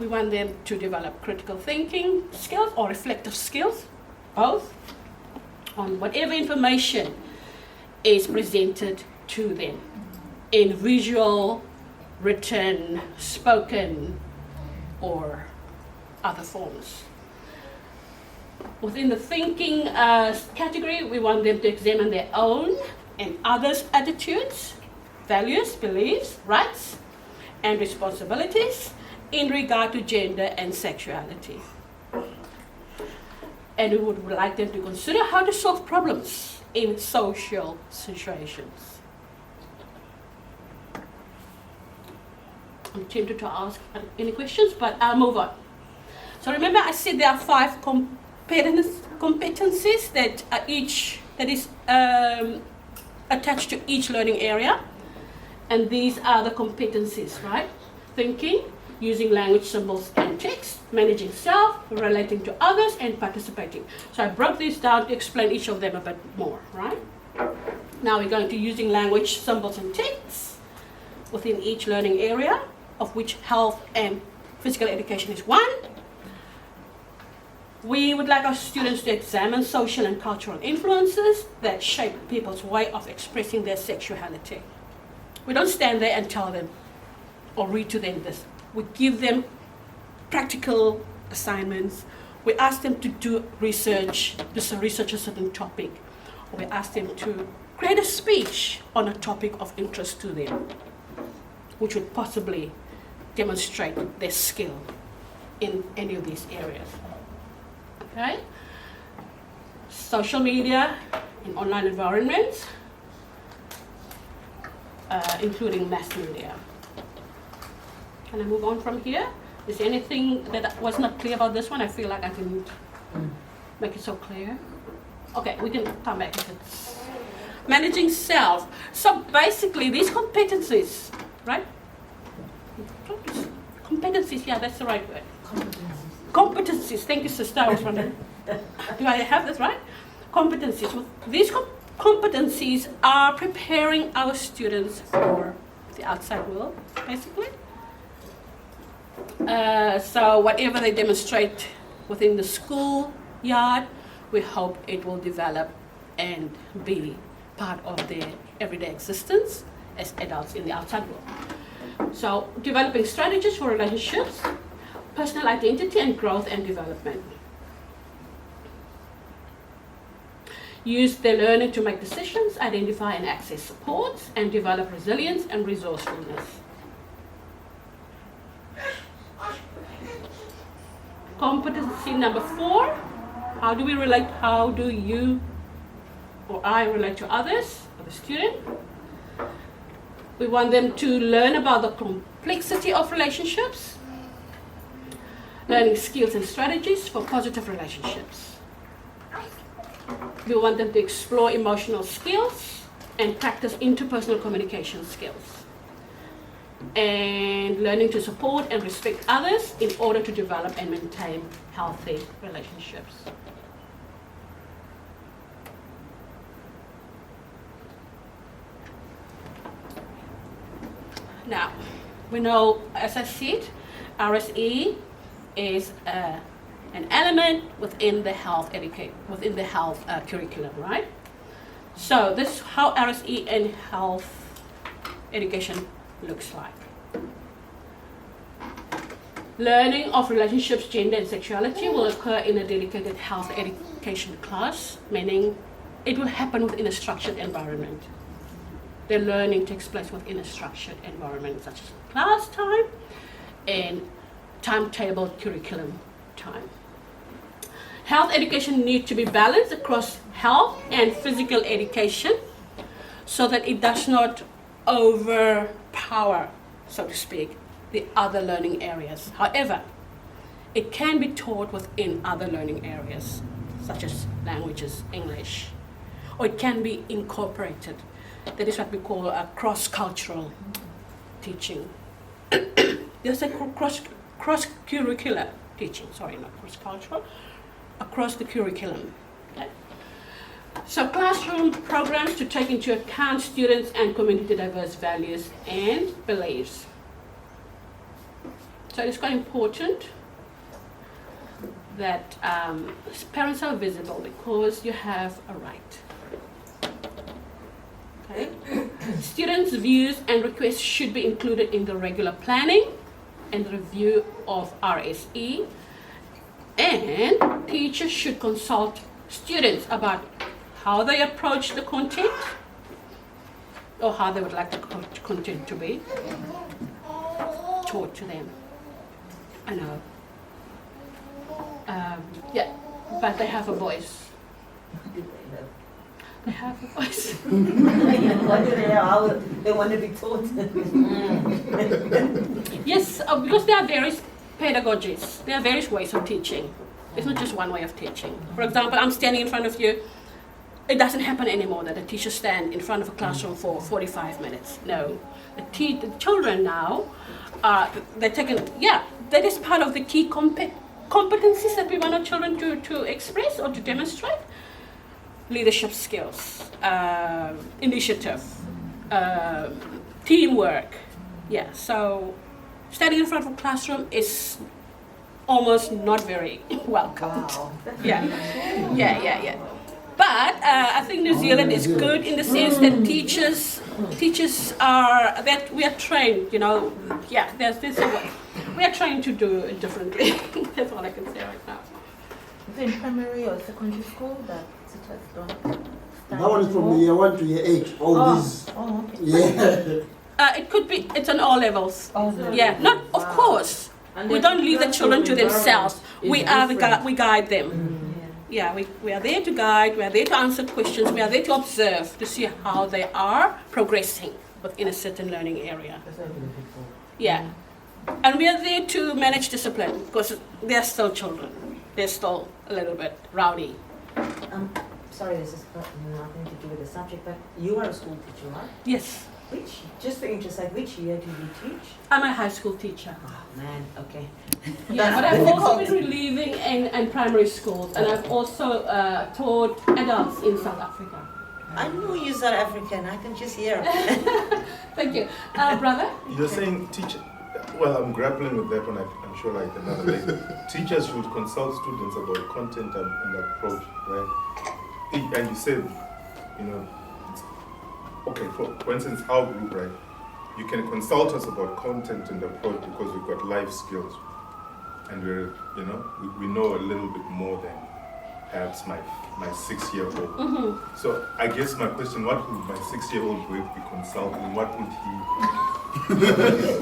We want them to develop critical thinking skills or reflective skills, both, on whatever information is presented to them in visual, written, spoken, or other forms. Within the thinking category, we want them to examine their own and others' attitudes, values, beliefs, rights, and responsibilities in regard to gender and sexuality. And we would like them to consider how to solve problems in social situations. I'm tempted to ask any questions, but I'll move on. So remember, I said there are 5 competencies that is attached to each learning area, and these are the competencies, right? Thinking, using language, symbols, and text, managing self, relating to others, and participating. So I broke these down to explain each of them a bit more, right? Now we're going to using language, symbols, and texts within each learning area, of which health and physical education is one. We would like our students to examine social and cultural influences that shape people's way of expressing their sexuality. We don't stand there and tell them or read to them this. We give them practical assignments. We ask them to do research, a certain topic. Or we ask them to create a speech on a topic of interest to them. which would possibly demonstrate their skill in any of these areas. Okay? Social media and online environments, including mass media. Can I move on from here? Is there anything that was not clear about this one? I feel like I didn't make it so clear. Okay, we can come back if it's managing self. So basically, these competencies, right? Competencies, yeah, that's the right word. Competencies. Thank you, sister. I was wondering, do I have this right? Competencies. Well, these competencies are preparing our students for the outside world, basically. So whatever they demonstrate within the school yard, we hope it will develop and be part of their everyday existence as adults in the outside world. So developing strategies for relationships, personal identity and growth and development. Use their learning to make decisions, identify and access supports, and develop resilience and resourcefulness. Competency number 4, how do we relate, how do you or I relate to others, or the student? We want them to learn about the complexity of relationships, learning skills and strategies for positive relationships. We want them to explore emotional skills and practice interpersonal communication skills, and learning to support and respect others in order to develop and maintain healthy relationships. Now, we know, as I said, RSE is an element within the health curriculum, right? So this is how RSE and health education looks like. Learning of relationships, gender and sexuality will occur in a dedicated health education class, meaning it will happen within a structured environment. The learning takes place within a structured environment such as class time and timetable curriculum time. Health education needs to be balanced across health and physical education so that it does not overpower, so to speak, the other learning areas. However, it can be taught within other learning areas, such as languages, English, or it can be incorporated. That is what we call a cross-cultural teaching. There's a cross-curricular teaching, sorry, not cross-cultural, across the curriculum. Okay? So classroom programs to take into account students and community diverse values and beliefs. So it's quite important that parents are visible because you have a right. Okay. Students' views and requests should be included in the regular planning and review of RSE, and teachers should consult students about how they approach the content or how they would like the content to be taught to them. I know. Yeah, but they have a voice. They have a voice. What do they have? They want to be taught. Yes, because there are various pedagogies. There are various ways of teaching. It's not just one way of teaching. For example, I'm standing in front of you. It doesn't happen anymore that a teacher stands in front of a classroom for 45 minutes. No. The children now, they're taking, yeah, that is part of the key competencies that we want our children to express or to demonstrate. Leadership skills, initiative, teamwork. Yeah, so standing in front of a classroom is almost not very welcomed. Wow. Yeah. But I think New Zealand is good in the sense that teachers are, that we are trained, you know, yeah, there's a way. We are trying to do it differently. That's all I can say right now. Is it in primary or secondary school that teachers don't? That one is from year 1 to year 8. All these. Oh, okay. Yeah. It could be, it's on all levels. Yeah, not, of Wow. course. And We the don't leave the children to classroom themselves. environment is We are different. we guide them. Yeah, we are there to guide, we are there to answer questions, we are there to observe, to see how they are progressing within a certain learning area. Yeah. And we are there to manage discipline, because they're still children. They're still a little bit rowdy. Sorry, this is nothing to do with the subject, but you are a school teacher, right? Yes. Which, just for interest, like which year do you teach? I'm a high school teacher. Oh man, okay. Yeah, but I've also been relieving in primary schools, and I've also taught adults in South Africa. I know you're South African, I can just hear. Thank you. Brother? You're saying teacher, well, I'm grappling with that one, I'm sure like another lady. Teachers should consult students about content and approach, right? And you said, you know, okay, for instance, our group, right? You can consult us about content and approach because we've got life skills. And we're, you know, we know a little bit more than perhaps my 6-year-old. Mm-hmm. So I guess my question, what would my 6-year-old be consulting? What would he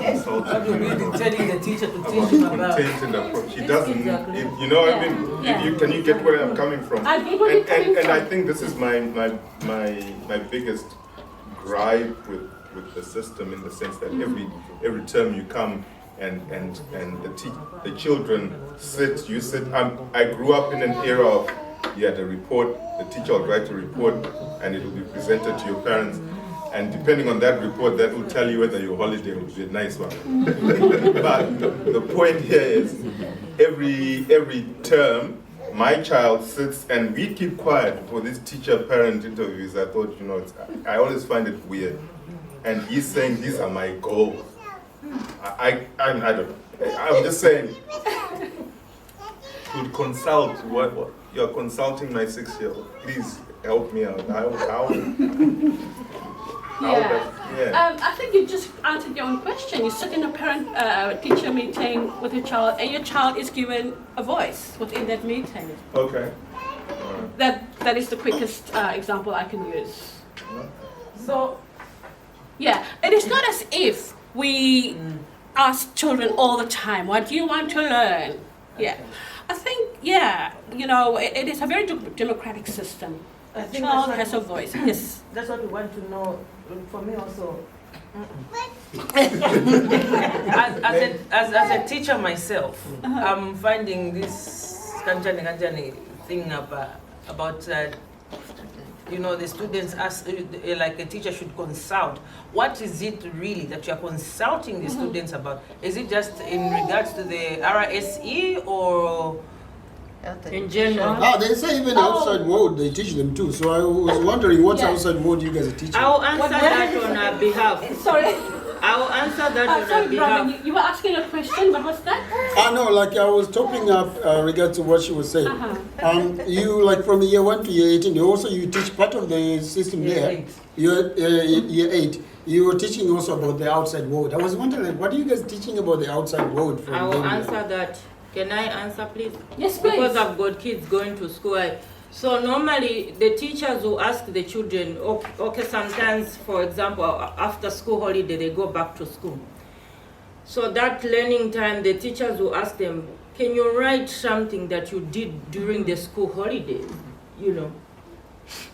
consult? What would we be telling the teacher to about teach him about? content and approach? He doesn't, Exactly. you know what I Yeah. mean? Yeah. Can you get where I'm coming from? I get where you're coming And I from. think this is my biggest gripe with the system, in the sense that every term you come and the children sit, you sit. I grew up in an era of you had a report, the teacher will write a report and it will be presented to your parents. And depending on that report, that will tell you whether your holiday will be a nice one. But the point here is, every term, my child sits and we keep quiet for these teacher-parent interviews. I thought, you know, I always find it weird. And he's saying, these are my goals. I don't know. I'm just saying, to consult, what you're consulting my 6-year-old. Please help me out. I think you just answered your own question. You sit in a parent-teacher meeting with your child, and your child is given a voice within that meeting. Okay. That is the quickest example I can use. So, Yeah, it is not as if we ask children all the time, what do you want to learn? Yeah, I think, yeah, you know, it is a very democratic system. I A think child that's has a voice, yes. that's what we want to know. For me also, as a teacher myself, I'm finding this kanjani thing about you know, the students ask, like a teacher should consult. What is it really that you are consulting the students about? Is it just in regards to the RSE or? In general. They say even outside world they teach them too. So I was wondering what Yeah. outside world you guys are teaching. I will answer that on our behalf. Sorry, I will answer that on our sorry, brother, behalf. you were asking a question, what was that? No, like I was topping up regard to what she was saying. You like from year 1 to year 18. You teach part of the system there. Year 8. You were teaching also about the outside world. I was wondering, what are you guys teaching about the outside world? From I will there? answer that. Can I answer, please? Yes, please. Because I've got kids going to school. So normally the teachers will ask the children, okay, sometimes, for example, after school holiday, they go back to school. So that learning time, the teachers will ask them, can you write something that you did during the school holidays, you know?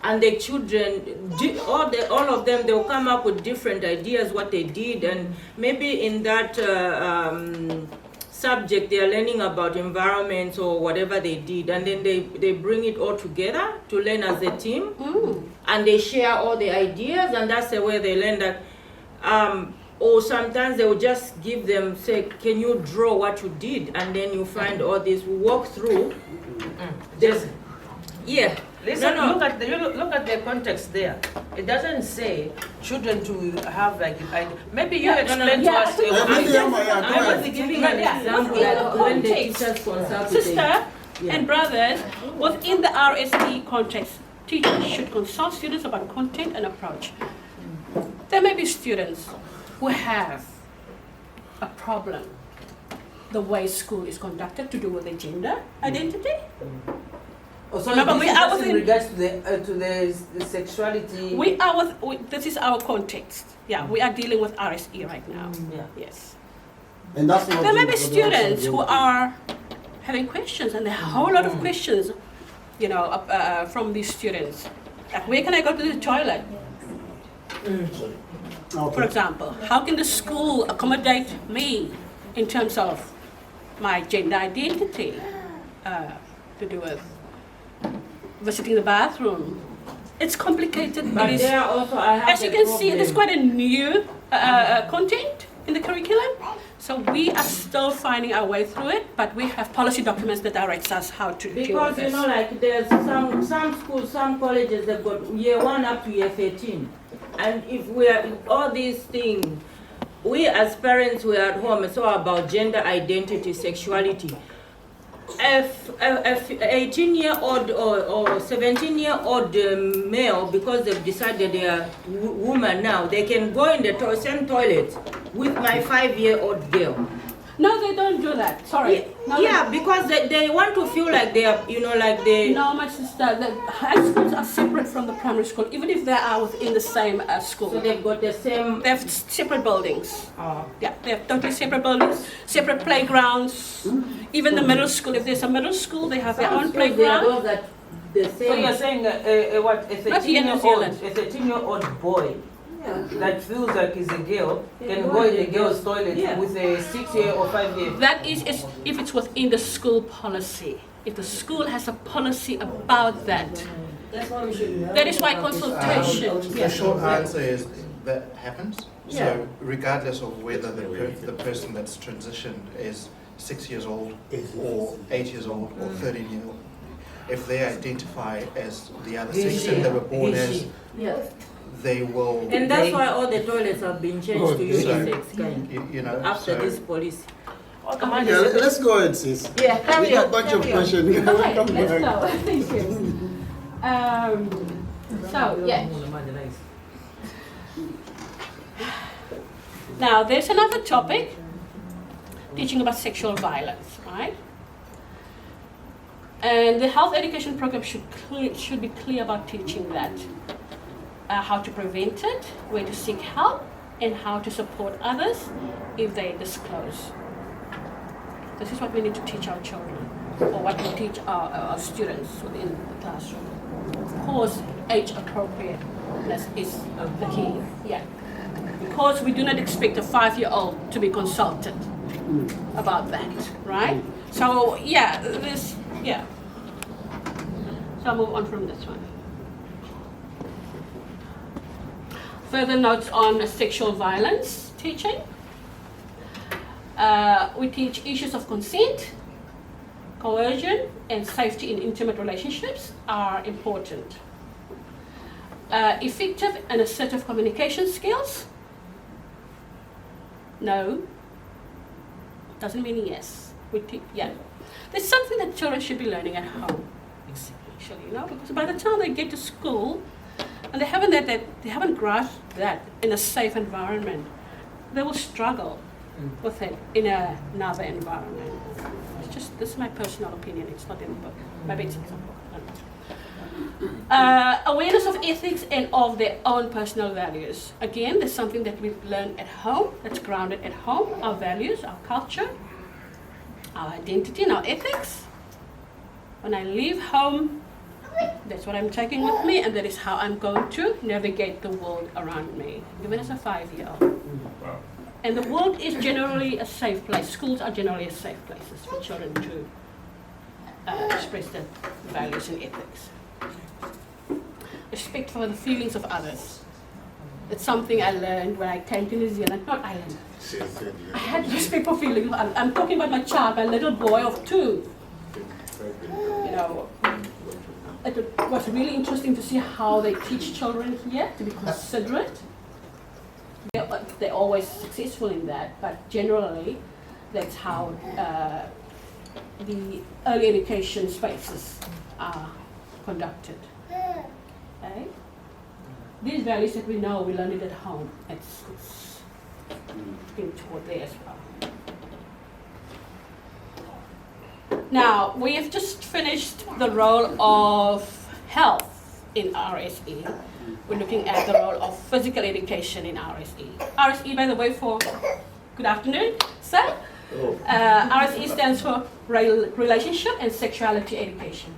And the children, all of them, they'll come up with different ideas what they did, and maybe in that subject they are learning about environment or whatever they did, and then they bring it all together to learn as a team, and they share all the ideas, and that's the way they learn that. Or sometimes they will just give them, say, can you draw what you did, and then you find all this, we walk through. Yeah. Listen, No. look at the context there. It doesn't say children to have like maybe you explain to us. I was giving an example like when the teachers consult with Sister and brothers, within the RSE context, teachers should consult students about content and approach. There may be students who have a problem, the way school is conducted, to do with their gender identity. So Remember, this we is are just in within- regards to the sexuality. This is our context. Yeah, we are dealing with RSE right now. Yeah. Yes. And that's not There may you, be but also students the who young are having questions, and there are a whole lot of questions, from these students. Like, where can I go to the toilet? people. Okay. For example, how can the school accommodate me in terms of my gender identity, to do with visiting the bathroom? It's complicated, but But it's, there also I have as you the can see, problem. there's quite a new content in the curriculum. So we are still finding our way through it, but we have policy documents that directs us how to deal with Because this. like there's some schools, some colleges they've got year 1 up to year 13, and if we are in all these things, we as parents we are at home. It's all about gender identity, sexuality. If 18-year-old or 17-year-old male, because they've decided they are woman now, they can go in the same toilet with my 5-year-old girl. No, they don't do that. Sorry. No, Yeah, because they want to feel like they are, like they. No, my sister, the high schools are separate from the primary school, even if they are within the same school. So they've got the same. They have separate buildings. Oh. Yeah, they have totally separate buildings, separate playgrounds. Even the middle school, if there's a middle school, they have their own There are playground. those that the So you're same. saying what a Not here in New 13-year-old boy that feels like he's a girl can go in the girl's toilet Yeah. with a 6-year or 5-year. That is if it's within the school policy. If the school has a policy about that. That's why we should know. That is why about this. consultation. The short answer is that happens. Yeah. So regardless of whether the person that's transitioned is 6 years old or 8 years old or 13 years old, if they identify as the other sex and they were born as, Yeah. they will. And that's why all the toilets have been changed to unisex kind. You know, After so- this policy. Yeah, let's go ahead, sis. Yeah, We carry got on. a bunch of carry on. questions. Okay, Come let's back. go. Thank you. So, yeah. Now, there's another topic, teaching about sexual violence, right? And the health education program should be clear about teaching that. How to prevent it, where to seek help, and how to support others if they disclose. This is what we need to teach our children, or what we teach our students within the classroom. Of course, age appropriateness is the key. Yeah, because we do not expect a 5-year-old to be consulted about that, right? So yeah, So I'll move on from this one. Further notes on sexual violence teaching. We teach issues of consent, coercion, and safety in intimate relationships are important. Effective and assertive communication skills. No. Doesn't mean yes. Yeah. There's something that children should be learning at home, actually, because by the time they get to school, and they haven't grasped that in a safe environment, they will struggle with it in another environment. This is my personal opinion. It's not in the book. Maybe it's in some book. I don't know. Awareness of ethics and of their own personal values. Again, there's something that we learn at home, that's grounded at home, our values, our culture, our identity and our ethics. When I leave home, that's what I'm taking with me, and that is how I'm going to navigate the world around me, even as a 5-year-old. And the world is generally a safe place. Schools are generally safe places for children to express their values and ethics. Respect for the feelings of others. It's something I learned when I came to New Zealand, not Ireland. I had respect for feelings of others. I'm talking about my child, my little boy of 2. It was really interesting to see how they teach children here to be considerate. They're always successful in that, but generally, that's how the early education spaces are conducted. Okay? These values that we know, we learn it at home. It's being taught there as well. Now, we have just finished the role of health in RSE. We're looking at the role of physical education in RSE. RSE, by the way, for good afternoon, sir. RSE stands for Relationship and Sexuality Education.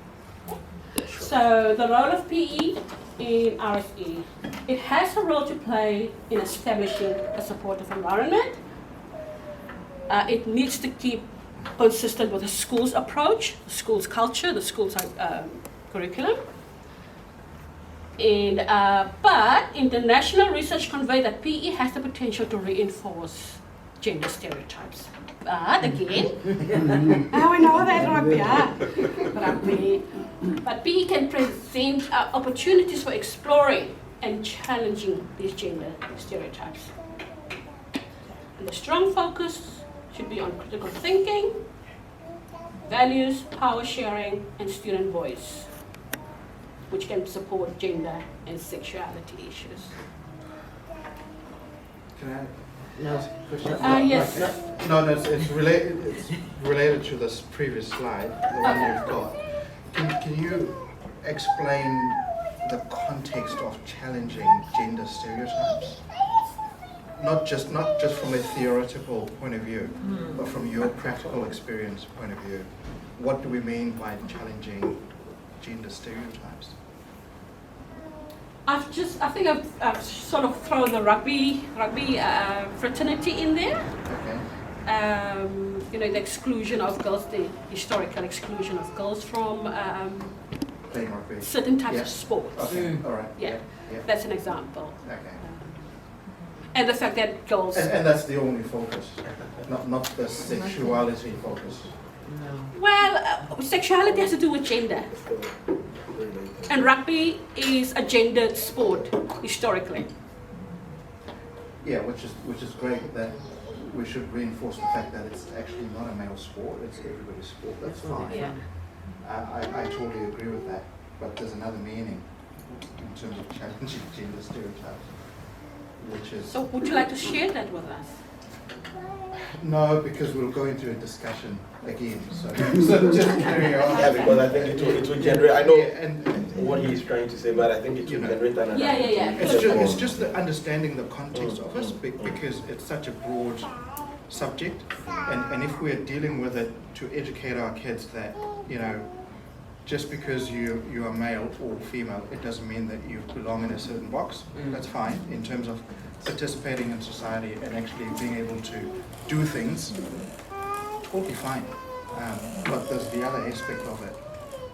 So the role of PE in RSE, it has a role to play in establishing a supportive environment. It needs to keep consistent with the school's approach, the school's culture, the school's curriculum. But international research conveys that PE has the potential to reinforce gender stereotypes. But again, we know that rugby. But PE can present opportunities for exploring and challenging these gender stereotypes. And the strong focus should be on critical thinking, values, power sharing, and student voice, which can support gender and sexuality issues. Can I? No. Yes. No, it's related to this previous slide, the one you've got. Can you explain the context of challenging gender stereotypes? Not just from a theoretical point of view, but from your practical experience point of view. What do we mean by challenging gender stereotypes? I think I've sort of thrown the rugby fraternity in there. Okay. The exclusion of girls, the historical exclusion of girls from Playing rugby. certain types of sports. Okay. All right. Yeah. That's an example. Okay. And the fact that girls... And that's the only focus, not the sexuality focus. Well, sexuality has to do with gender. And rugby is a gendered sport, historically. Yeah, which is great that we should reinforce the fact that it's actually not a male sport, it's everybody's sport, that's fine. Yeah. I totally agree with that, but there's another meaning in terms of challenging gender stereotypes, which is... So would you like to share that with us? No, because we'll go into a discussion again, so just carry on. Yeah, because I think it will generate, I know and what he's trying to say, but I think it will generate another. Yeah. It's just the understanding the context of it, because it's such a broad subject, and if we're dealing with it to educate our kids that, just because you are male or female, it doesn't mean that you belong in a certain box. That's fine in terms of participating in society and actually being able to do things. Totally fine. But there's the other aspect of it.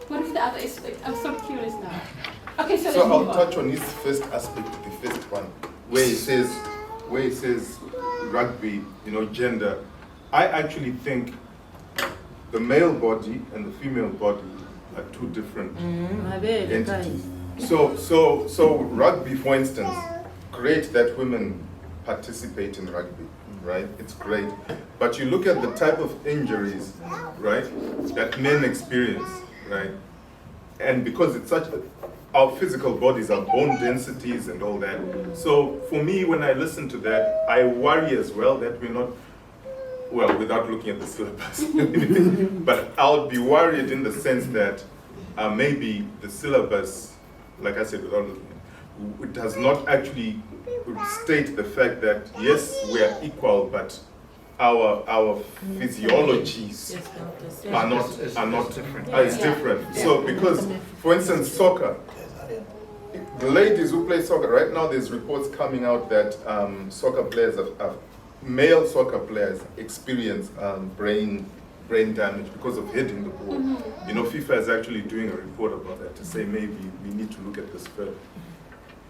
What is the other aspect? I'm so curious now. Okay, so let's So I'll move touch on. on his first aspect, the first one, where it says rugby, gender. I actually think the male body and the female body are two different entities. So rugby, for instance, great that women participate in rugby, right? It's great. But you look at the type of injuries, right, that men experience, right? And because it's our physical bodies are bone densities and all that. So for me, when I listen to that, I worry as well that we're not, well, without looking at the syllabus, but I'll be worried in the sense that maybe the syllabus, like I said, without looking, it does not actually state the fact that yes, we are equal, but our physiologies are not different. It's different. So because, for instance, soccer, the ladies who play soccer right now, there's reports coming out that soccer players, male soccer players, experience brain damage because of hitting the ball. FIFA is actually doing a report about that to say maybe we need to look at this further.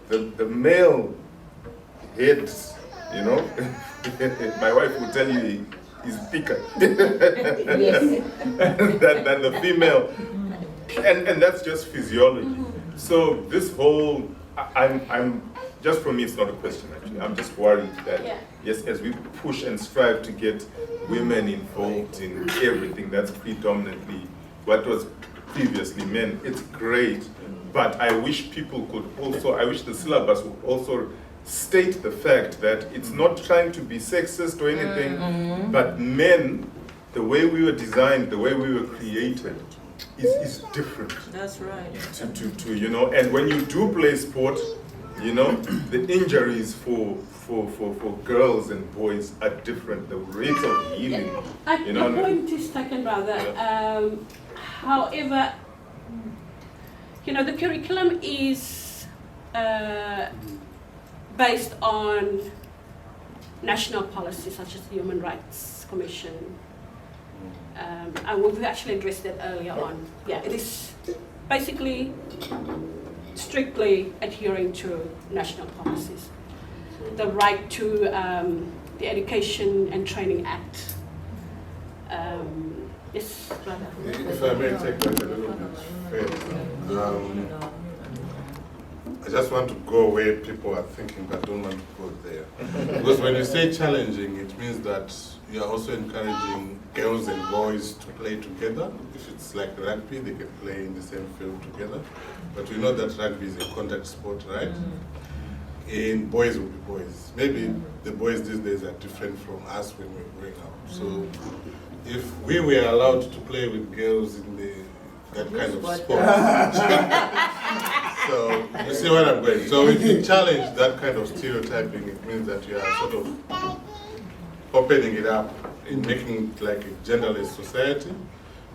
The male heads, my wife will tell you he's thicker than the female, and that's just physiology. So this whole, I'm just, for me, it's not a question actually. I'm just worried that yes, as we push and strive to get women involved in everything that's predominantly what was previously men, it's great. But I wish people could also, I wish the syllabus would also state the fact that it's not trying to be sexist or anything, but men the way we were designed, the way we were created is different. That's right. To you know, and when you do play sport, you know, the injuries for girls and boys are different. The rates of healing, you know. Your point is taken, brother. However, you know, the curriculum is based on national policies such as the Human Rights Commission. And we've actually addressed that earlier on. Yeah, it is basically strictly adhering to national policies. The right to the Education and Training Act. Yes, brother. If I may take that a little bit further, I just want to go where people are thinking but don't want to go there. Because when you say challenging, it means that you are also encouraging girls and boys to play together. If it's like rugby, they can play in the same field together. But we know that rugby is a contact sport, right? And boys will be boys. Maybe the boys these days are different from us when we were growing up. So if we were allowed to play with girls in that kind of sport, so you see where I'm going. So if you challenge that kind of stereotyping, it means that you are sort of opening it up and making it like a genderless society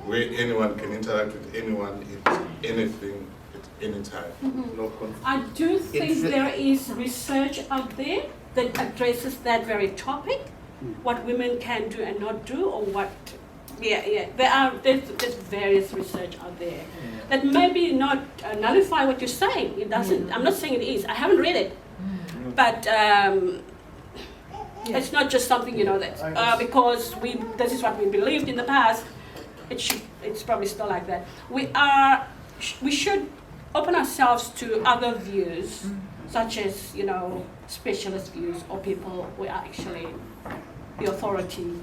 where anyone can interact with anyone at anything at any time. No conflict. I do think there is research out there that addresses that very topic, what women can do and not do, or what, there's various research out there that maybe not nullify what you're saying. It doesn't, I'm not saying it is, I haven't read it, but it's not just something, you know, that because this is what we believed in the past, it's probably still like that. We should open ourselves to other views, such as, you know, specialist views, or people who are actually the authority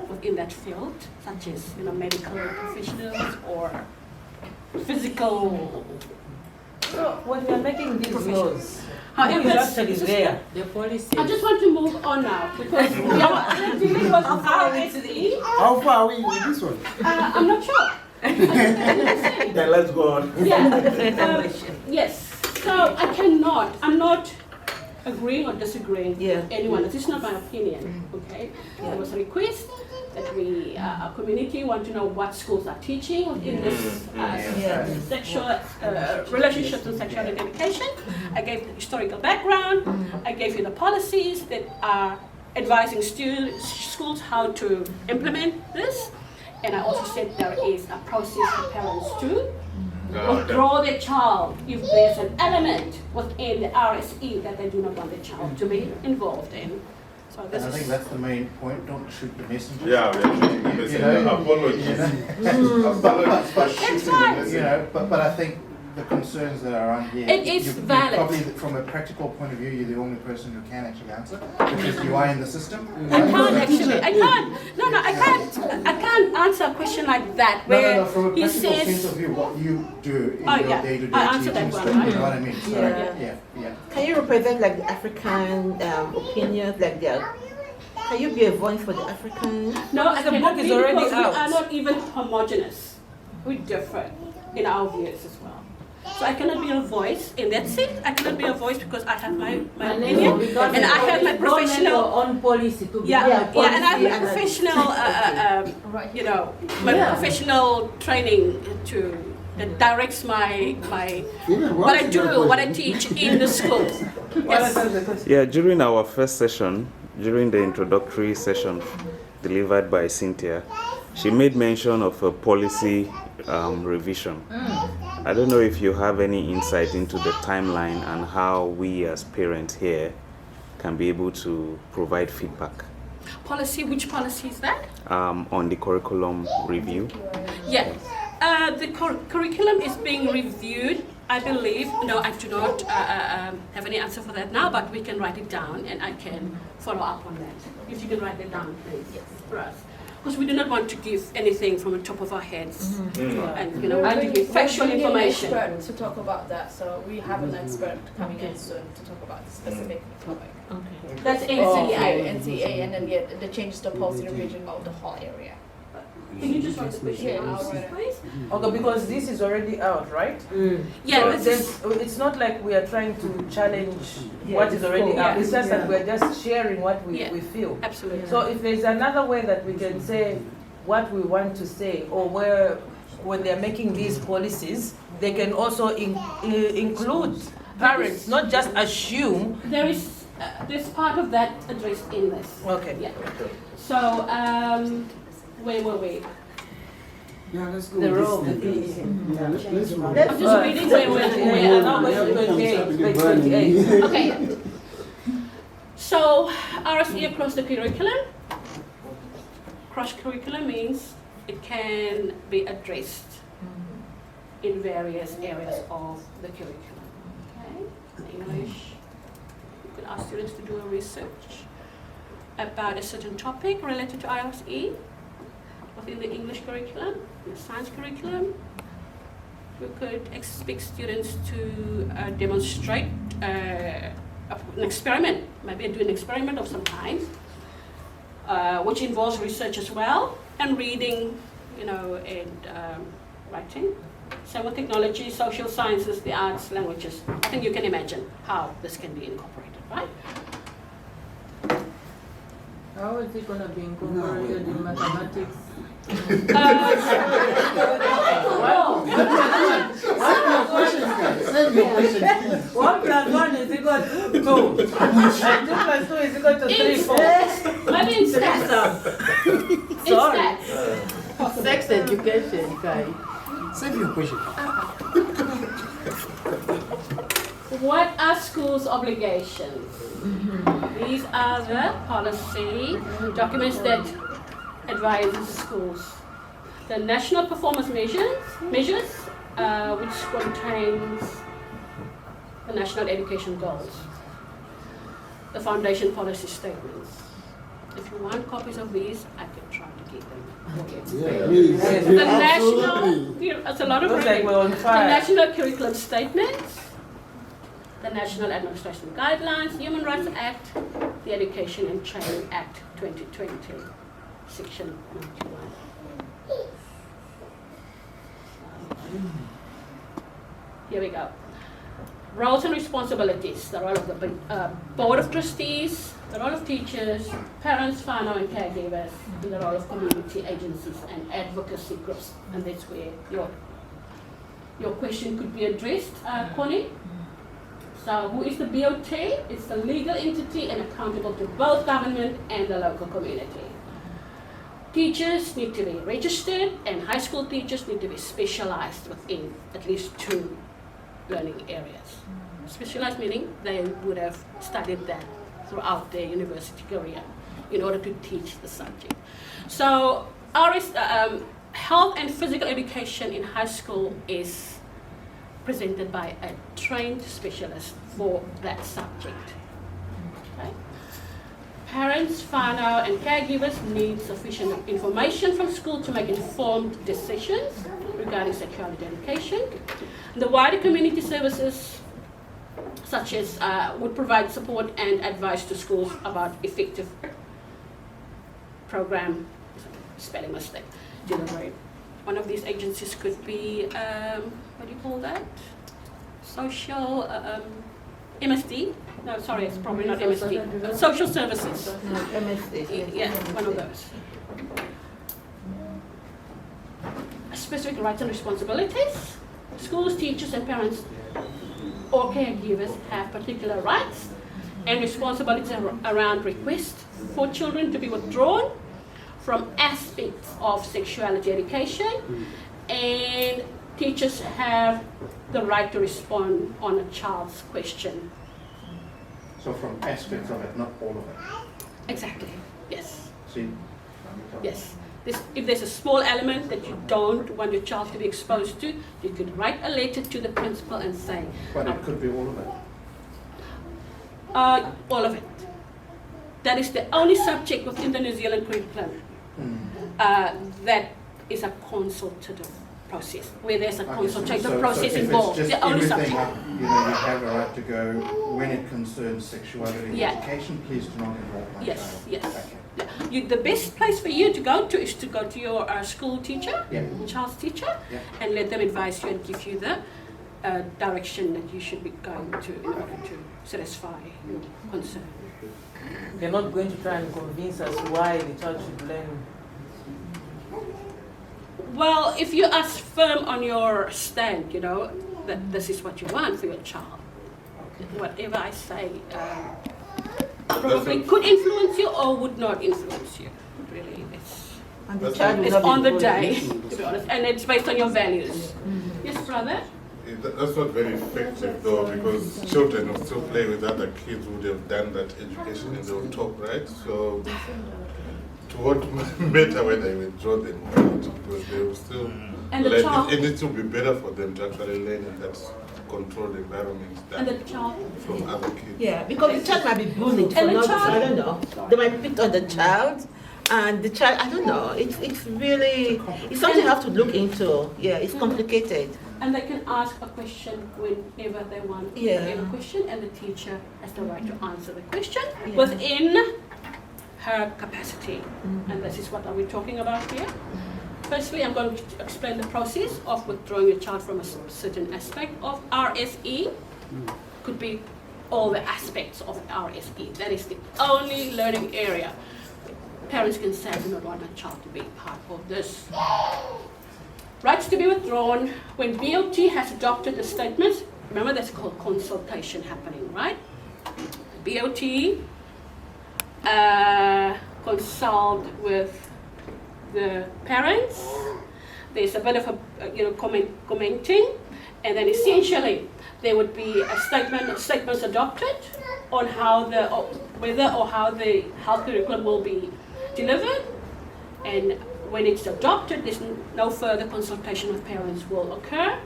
within that field, such as, you know, medical professionals or physical. So when we are making these laws, However, actually there, the policy. I just want to move on now because we are dealing with RSE. How far are we with this one? I'm not sure. Then let's go on. Yeah. Yes. So I'm not agreeing or disagreeing with anyone. This is not my opinion. Okay. There was a request that our community want to know what schools are teaching within this sexual relationships and sexuality education. I gave the historical background. I gave you the policies that are advising schools how to implement this. And I also said there is a process for parents to withdraw their child if there's an element within the RSE that they do not want the child to be involved in. So I think that's the main point. Don't shoot the messenger. Yeah, we are shooting the messenger. Apologies. Apologies for shooting the right. messenger. But I think the concerns that are on here, It is valid. Probably from a practical point of view, you're the only person who can actually answer because you are in the system. I can't answer a question like that where No, from a he practical sense says, of view, what you do in Oh, your yeah. day-to-day I answered that teaching, one, right? you know what I mean? So, Yeah. yeah. Can you represent like the African opinions, like can you be a voice for the African? no, I The cannot book is be already because out. we are not even homogenous. We're different in our views as well. So I cannot be a voice in that sense. I cannot be a voice because I have my opinion and I have my professional own policy to be and I have my policy professional you know, my professional training that directs my what I do, what I teach in the schools. Yes. Yeah, during our first session, during the introductory session delivered by Cynthia, she made mention of a policy revision. I don't know if you have any insight into the timeline and how we as parents here can be able to provide feedback. Policy, which policy is that? On the curriculum review. Yeah, the curriculum is being reviewed, I believe. No, I do not have any answer for that now, but we can write it down and I can follow up on that. If you can write it down, please, for us. Because we do not want to give anything from the top of our heads, and you know, we want to give factual information. An expert to talk about that, so we have an expert coming in soon to talk about the specific topic. That's NCA, NCA. NCA, and then the changes to policy revision of the whole area. Can you just write the question out, please? Okay, because this is already out, right? Yeah, So it's not like we are trying to challenge what is already out. It's just that we're just sharing what we feel. Absolutely. So if there's another way that we can say what we want to say, or where when they're making these policies, they can also include parents, not just assume. There's part of that addressed in this. Okay. Yeah. So, where were we? Yeah, let's go. The with role this of thing. the Yeah, let's go. I'm just reading where we're Now page 28. Okay. So, RSE across the curriculum. Cross curriculum means it can be addressed in various areas of the curriculum. Okay? In English, you could ask students to do a research about a certain topic related to RSE within the English curriculum, the science curriculum. We could expect students to demonstrate an experiment, maybe do an experiment of some kind, which involves research as well, and reading, and writing. Same with technology, social sciences, the arts, languages. I think you can imagine how this can be incorporated, right? How is it going to be incorporated in mathematics? Save your question, please. 1 plus 1 is equal to 2. And 2 plus 2 is equal to 3, 4. Maybe in stats. In stats. Sex education, guys. Save your question. What are schools' obligations? These are the policy documents that advise schools. The national performance measures, which contains the national education goals. The foundation policy statements. If you want copies of these, I can try to get them. Yeah, please. The national, Absolutely. it's a lot of Looks like reading. we're on The fire. national curriculum statements, the National Administration Guidelines, Human Rights Act, the Education and Training Act 2020, Section 91. Here we go. Roles and responsibilities, the role of the Board of Trustees, the role of teachers, parents, whānau and caregivers, and the role of community agencies and advocacy groups. And that's where your question could be addressed, Connie. So who is the BOT? It's the legal entity and accountable to both government and the local community. Teachers need to be registered, and high school teachers need to be specialized within at least 2 learning areas. Specialized meaning they would have studied that throughout their university career in order to teach the subject. So health and physical education in high school is presented by a trained specialist for that subject. Okay? Parents, whānau and caregivers need sufficient information from school to make informed decisions regarding sexuality education. The wider community services such as would provide support and advice to schools about effective program, spelling mistake, delivery. One of these agencies could be, what do you call that? Social, MSD? No, sorry, it's probably not MSD. Social services. MSD. Yeah, one of those. Specific rights and responsibilities. Schools, teachers and parents or caregivers have particular rights and responsibilities around requests for children to be withdrawn from aspects of sexuality education, and teachers have the right to respond on a child's question. So from aspects of it, not all of it. Exactly, yes. See? Yes. If there's a small element that you don't want your child to be exposed to, you could write a letter to the principal and say, But it could be all of it. all of it. That is the only subject within the New Zealand curriculum that is a consultative process, where there's a consultative process involved. If it's just the only everything subject. up, you have a right to go when it concerns sexuality and Yeah. education, please do not involve my Yes, child. yes. Okay. Yeah. the best place for you to go to is to go to your school teacher, child's teacher, and let them advise you and give you the direction that you should be going to in order to satisfy your concern. They're not going to try and convince us why the child should learn. Well, if you are firm on your stand, that this is what you want for your child, whatever I say probably could influence you or would not influence you. Really, it's on the day, to be honest, and it's based on your values. Yes, brother? That's not very effective though, because children will still play with other kids who would have done that education and they will talk, right? So, to what matter whether you withdraw them or not, because they will still learn. It needs to be better for them to actually learn in that controlled environment than from other kids. Yeah, because the child might be bullied for no reason, I don't know. They might pick on the child. And the child, I don't know, it's really, it's something you have to look into. Yeah, it's complicated. And they can ask a question whenever they want to have a question, and the teacher has the right to answer the question within her capacity. And this is what are we talking about here. Firstly, I'm going to explain the process of withdrawing a child from a certain aspect of RSE. Could be all the aspects of RSE. That is the only learning area. Parents can say, I do not want a child to be part of this. Rights to be withdrawn when BOT has adopted the statements. Remember, that's called consultation happening, right? BOT consult with the parents. There's a bit of a commenting, and then essentially there would be statements adopted on how how the health curriculum will be delivered, and when it's adopted, there's no further consultation with parents will occur.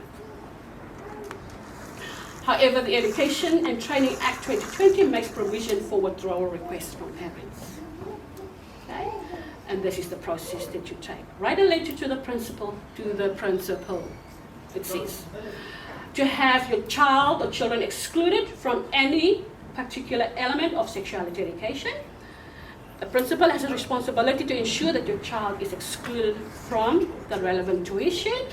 However, the Education and Training Act 2020 makes provision for withdrawal requests from parents. Okay? And this is the process that you take. Write a letter to the principal, it says. To have your child or children excluded from any particular element of sexuality education. The principal has a responsibility to ensure that your child is excluded from the relevant tuition.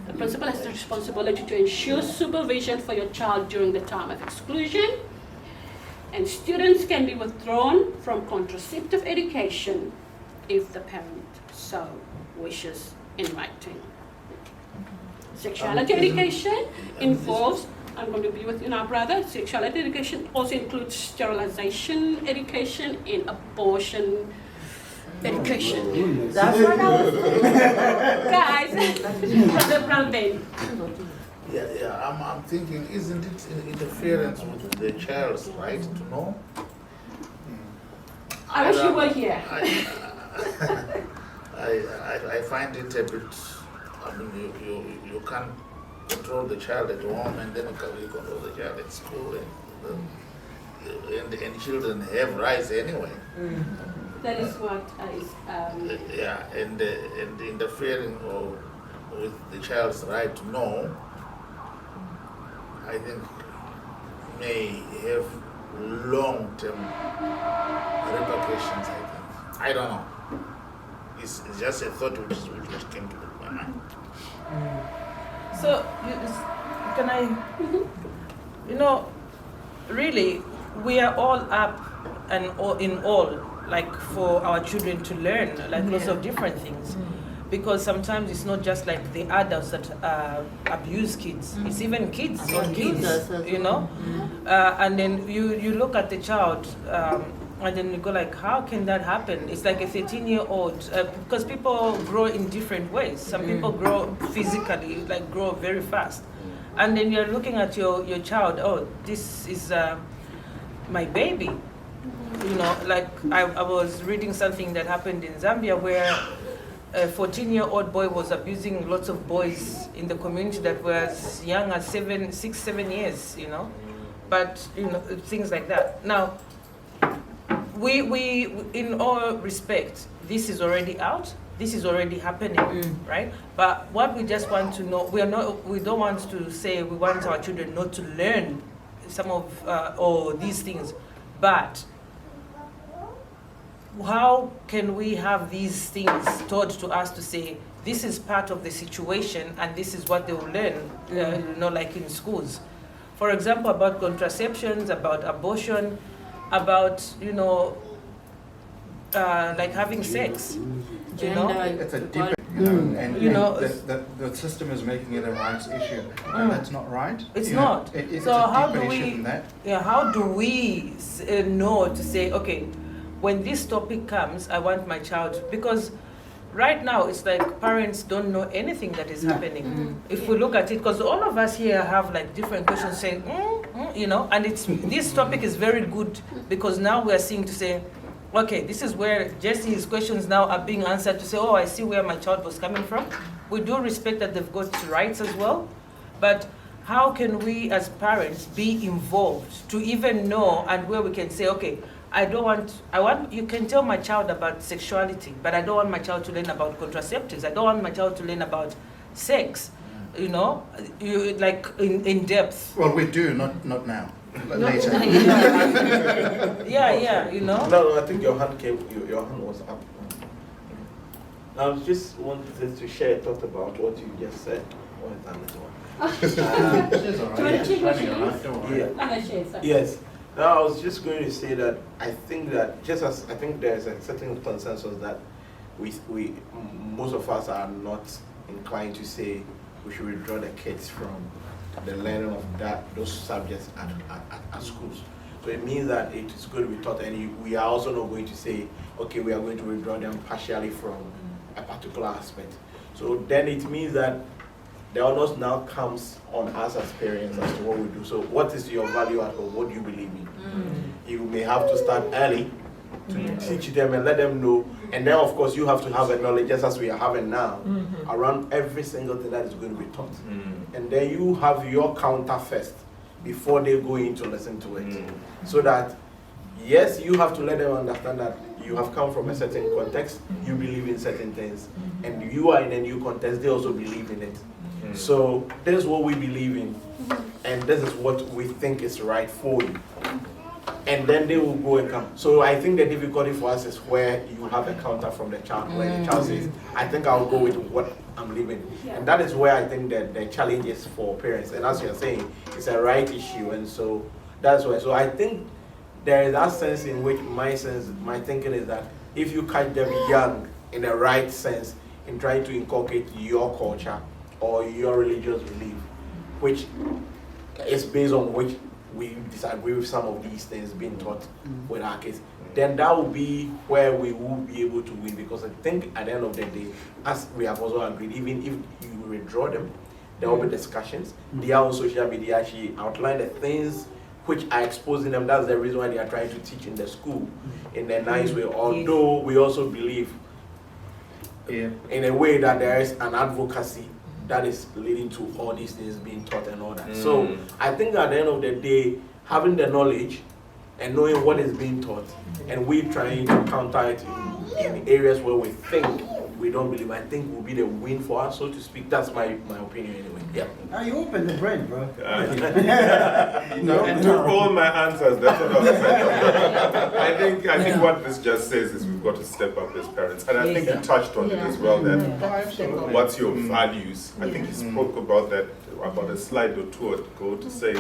The principal has the responsibility to ensure supervision for your child during the time of exclusion. And students can be withdrawn from contraceptive education if the parent so wishes in writing. Sexuality education involves, I'm going to be with you now, brother. Sexuality education also includes sterilization education and abortion education. That's what I was Guys, brother Ben. I'm thinking, isn't it interference with the child's right to know? I wish you were here. I find it a bit, I mean, you can't control the child at home and then you control the child at school, and children have rights anyway. That is what is... and interfering with the child's right to know, I think may have long-term repercussions, I think. I don't know. It's just a thought which came to my mind. So, can I, really, we are all up and in all, like for our children to learn, like lots of different things. Because sometimes it's not just like the adults that abuse kids, it's even kids on kids, and then you look at the child, and then you go like, how can that happen? It's like a 13-year-old, because people grow in different ways. Some people grow physically, like grow very fast. And then you're looking at your child, oh, this is my baby. Like I was reading something that happened in Zambia where a 14-year-old boy was abusing lots of boys in the community that were as young as 6, 7 years, But, things like that. Now, we in all respect, this is already out, this is already happening, right? But what we just want to know, we don't want to say we want our children not to learn some of all these things, but how can we have these things taught to us to say, this is part of the situation and this is what they will learn, like in schools. For example, about contraceptions, about abortion, about, like having sex, It's a deeper, the system is making it a rights issue, and that's not right. It's not. It's So a how deeper do issue we? than that. Yeah, how do we know to say, okay, when this topic comes, I want my child, because right now it's like parents don't know anything that is happening. If we look at it, because all of us here have like different questions saying, and this topic is very good because now we are seeing to say, okay, this is where Jesse's questions now are being answered to say, oh, I see where my child was coming from. We do respect that they've got rights as well, but how can we as parents be involved to even know, and where we can say, okay, you can tell my child about sexuality, but I don't want my child to learn about contraceptives. I don't want my child to learn about sex, like in depth. Well, we do, not now. Later. Yeah. No, I think your hand was up. I just wanted to share a thought about what you just said. Yes. Now, I was just going to say that I think that there's a certain consensus that we most of us are not inclined to say we should withdraw the kids from the learning of those subjects at schools. So it means that it is going to be taught, and we are also not going to say, okay, we are going to withdraw them partially from a particular aspect. So then it means that the onus now comes on us as parents as to what we do. So what is your value at home? What do you believe in? You may have to start early to teach them and let them know. And then, of course, you have to have a knowledge, just as we are having now, around every single thing that is going to be taught. And then you have your counter first before they go in to listen to it. So that, yes, you have to let them understand that you have come from a certain context, you believe in certain things, and you are in a new context, they also believe in it. So this is what we believe in, and this is what we think is right for you. And then they will go and come. So I think the difficulty for us is where you have a counter from the child, where the child says, I think I'll go with what I'm living. And that is where I think that the challenge is for parents. And as you're saying, it's a right issue, and so that's why. So I think there is that sense in which my thinking is that if you catch them young in the right sense, in trying to inculcate your culture or your religious belief, which is based on which we disagree with some of these things being taught with our kids, then that will be where we will be able to win. Because I think at the end of the day, as we have also agreed, even if you withdraw them, there will be discussions. They are on social media, actually outline the things which are exposing them. That's the reason why they are trying to teach in the school in a nice way. Although we also believe in a way that there is an advocacy that is leading to all these things being taught and all that. So I think at the end of the day, having the knowledge and knowing what is being taught, and we trying to counter it in areas where we think we don't believe, I think will be the win for us, so to speak. That's my opinion anyway. Yeah. You open the brain, bro. You took all my answers. That's what I was saying. I think what this just says is we've got to step up as parents, and I think you touched on it as well. That what's your values? I think you spoke about that about a slide or two ago to say,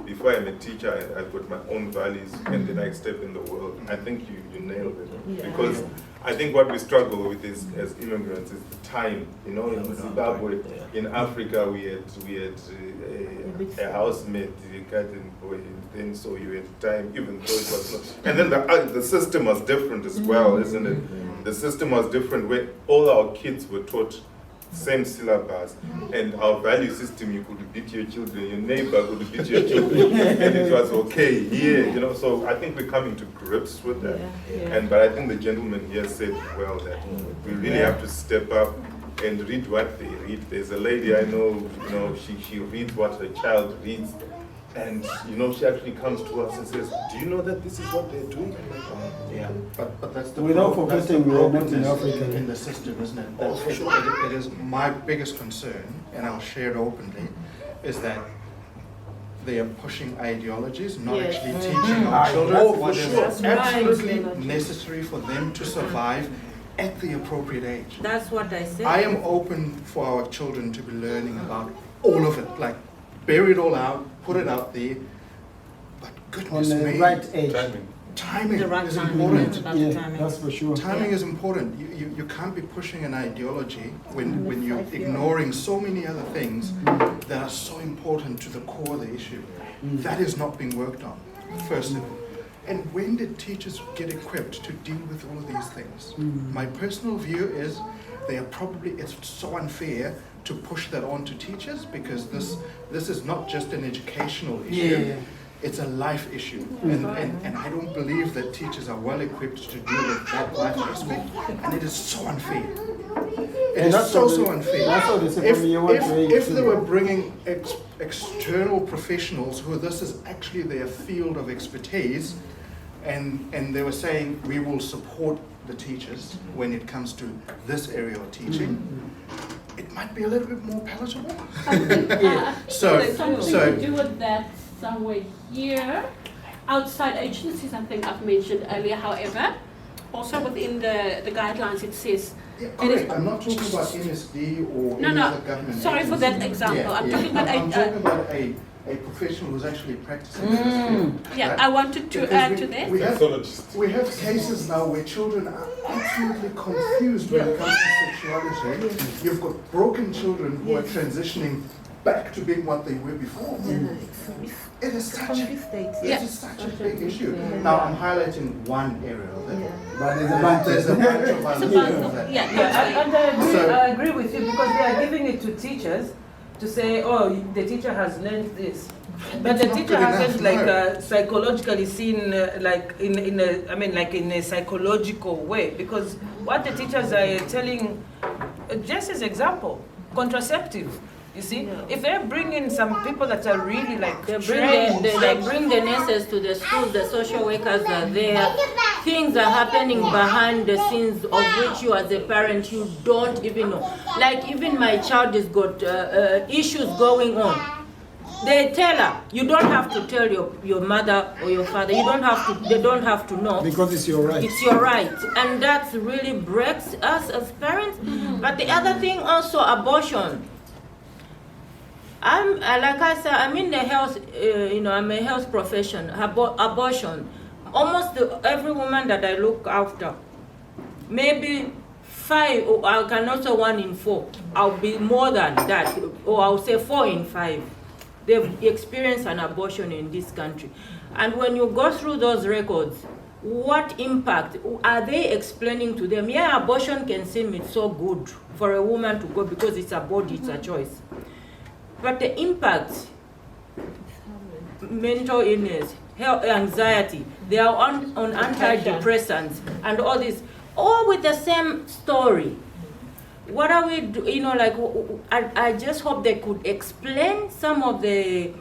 before I'm a teacher, I've got my own values, and then I step in the world. I think you nailed it because I think what we struggle with is as immigrants is the time. In Zimbabwe, in Africa, we had a housemate, a garden boy, and then so you had time, even though it was not. And then the system was different as well, isn't it? The system was different where all our kids were taught same syllabus, and our value system, you could beat your children, your neighbor could beat your children, and it was okay here, so I think we're coming to grips with that. But I think the gentleman here said well that we really have to step up and read what they read. There's a lady I know, she reads what her child reads, and she actually comes to us and says, do you know that this is what they're doing? But that's the without forgetting we're not in brokenness Africa in the system, isn't it? Oh, for sure. It is my biggest concern, and I'll share it openly, is that they are pushing ideologies, not Yes. actually Mm. teaching our children Oh, for what is sure. That's absolutely right. necessary for them to survive at the appropriate age. That's what I said. I am open for our children to be learning about all of it, like bury it all out, put it out there, but On goodness the me, right age. Timing. timing The right is timing. important. That's Yeah, timing. that's for sure. Timing is important. You can't be pushing an ideology when you're ignoring so many other things that are so important to the core of the issue. That is not being worked on, first of all. And when did teachers get equipped to deal with all of these things? My personal view is it's so unfair to push that on to teachers, because this is not just an educational issue. It's a life issue, and I don't believe that teachers are well equipped to deal with that life aspect, and it is so unfair. It is so unfair. That's what they say from year one to eight. If they were bringing external professionals who this is actually their field of expertise, and they were saying we will support the teachers when it comes to this area of teaching, it might be a little bit more palatable. There's something to do with that somewhere here. Outside agencies, I think I've mentioned earlier, however, also within the guidelines it says. Yeah, correct. I'm not talking about MSD or No, any no. other government Sorry for that example. I'm talking about I'm talking about a professional who's actually practicing in this field. Yeah, right? I wanted to Because add to that. we have cases now where children are absolutely confused when it comes to sexuality. You've got broken children who are transitioning back to being what they were before. It is such a big issue. Now I'm highlighting one area of it. But there's a bunch of other areas of that. And I agree with you, because they are giving it to teachers to say, oh, the teacher has learned this. But the teacher hasn't psychologically seen in a psychological way, because what the teachers are telling, just as example, contraceptive. You see, if they bring in some people that are really They trained, bring the nurses to the schools, the social workers are there. Things are happening behind the scenes of which you as a parent, you don't even know. Like even my child has got issues going on. They tell her, you don't have to tell your mother or your father, they don't have to know. Because it's your right. It's your right. And that really breaks us as parents. But the other thing also, abortion. Like I said, I'm in the health, I'm a health profession. Abortion, almost every woman that I look after, maybe 5, or I can also 1 in 4. I'll be more than that, or I'll say 4 in 5. They've experienced an abortion in this country. And when you go through those records, what impact are they explaining to them? Yeah, abortion can seem it's so good for a woman to go because it's a body, it's a choice. But the impact, mental illness, health, anxiety, they are on antidepressants and all this, all with the same story. What are we doing? I just hope they could explain some of the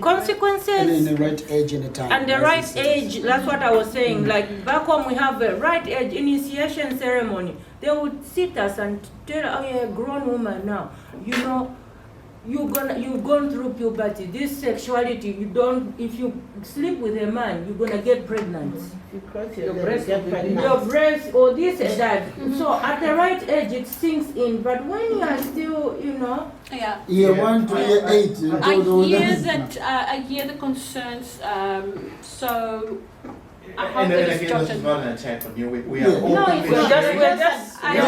consequences. And in the right age and the time. And the right age, that's what I was saying. Like back home we have a right age initiation ceremony. They would sit us and tell, oh, you're a grown woman now. You've gone through puberty. This sexuality, if you sleep with a man, you're gonna get pregnant. You cross Your breast, your breast, or this and that. So at the right age, it sinks in. But when you are still, Year 1 to year 8. I hear the concerns. So I hope And that again, is this is jotted. not an attack on you. We are No, open. it's not. And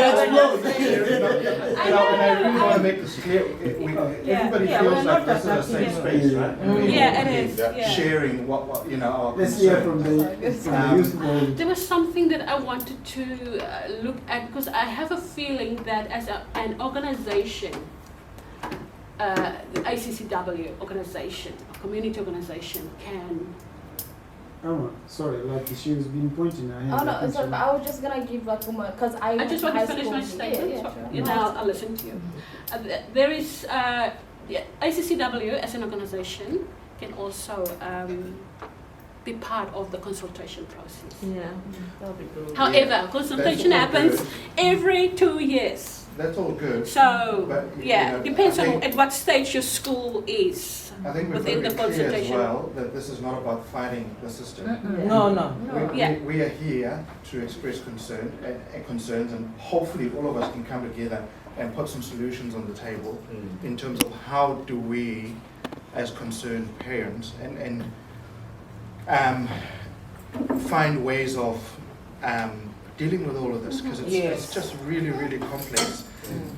I really want to make this clear. Everybody feels like this is a safe space, right? Yeah, it is. Yeah. Sharing what our Let's hear concerns. from the youth world. There was something that I wanted to look at, because I have a feeling that as an organization, the ACCW organization, a community organization, can. Oh, sorry, like she was been pointing her hand. Oh no, so I was just gonna give because I just want to finish my statement. Now I'll listen to you. There is the ACCW as an organization can also be part of the consultation process. Yeah, that'll be good. However, consultation happens every 2 years. that's all good. So, But, yeah, you know, depends I on think- at what stage your school is I think we've within got the to be clear as consultation. well that this is not about fighting the system. No. We are here to express concerns, and hopefully all of us can come together and put some solutions on the table in terms of how do we, as concerned parents, and find ways of dealing with all of this, because it's just really, really complex.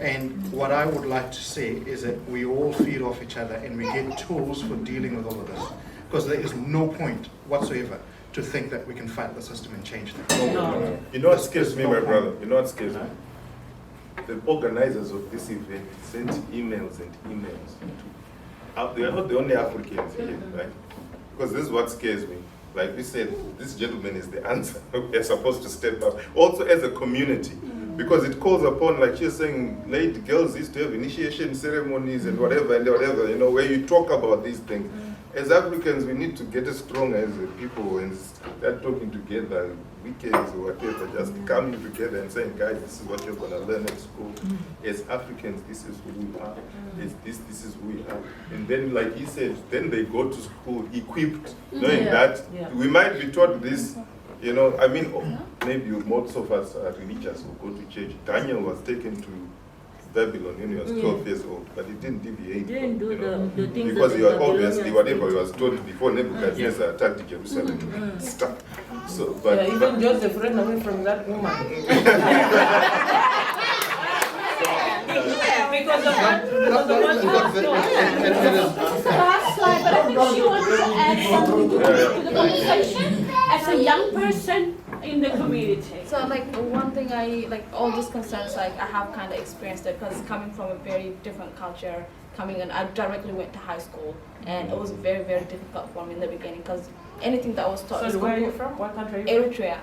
And what I would like to see is that we all feed off each other and we get tools for dealing with all of this. Because there is no point whatsoever to think that we can fight the system and change things. You know what scares me, my brother? You know what scares me? The organizers of this event sent emails and emails. They are not the only Africans here, right? Because this is what scares me. Like we said, this gentleman is the answer. We're supposed to step up. Also as a community. Because it calls upon, like you're saying, lady girls used to have initiation ceremonies and whatever, you know, where you talk about these things. As Africans, we need to get as strong as people and start talking together, weekends or whatever, just coming together and saying, guys, this is what you're going to learn at school. As Africans, this is who we are. This is who we are. And then, like he said, then they go to school equipped, knowing that we might be taught this. You know, I mean, maybe most of us are religious who go to church. Daniel was taken to Babylon when he was 12 years old, but he didn't deviate. He didn't do the things because that he was the obviously Babylonians whatever did. he was told before Nebuchadnezzar attacked Jerusalem and stuff. So, but Even Joseph ran away from that woman. Because of what It's the last slide, but I think she wants to add something to the conversation as a young person in the community. So like one thing all these concerns, like I have kind of experienced it because coming from a very different culture, I directly went to high school and it was very, very difficult for me in the beginning because anything that was taught. So where are you from? What country? Eritrea.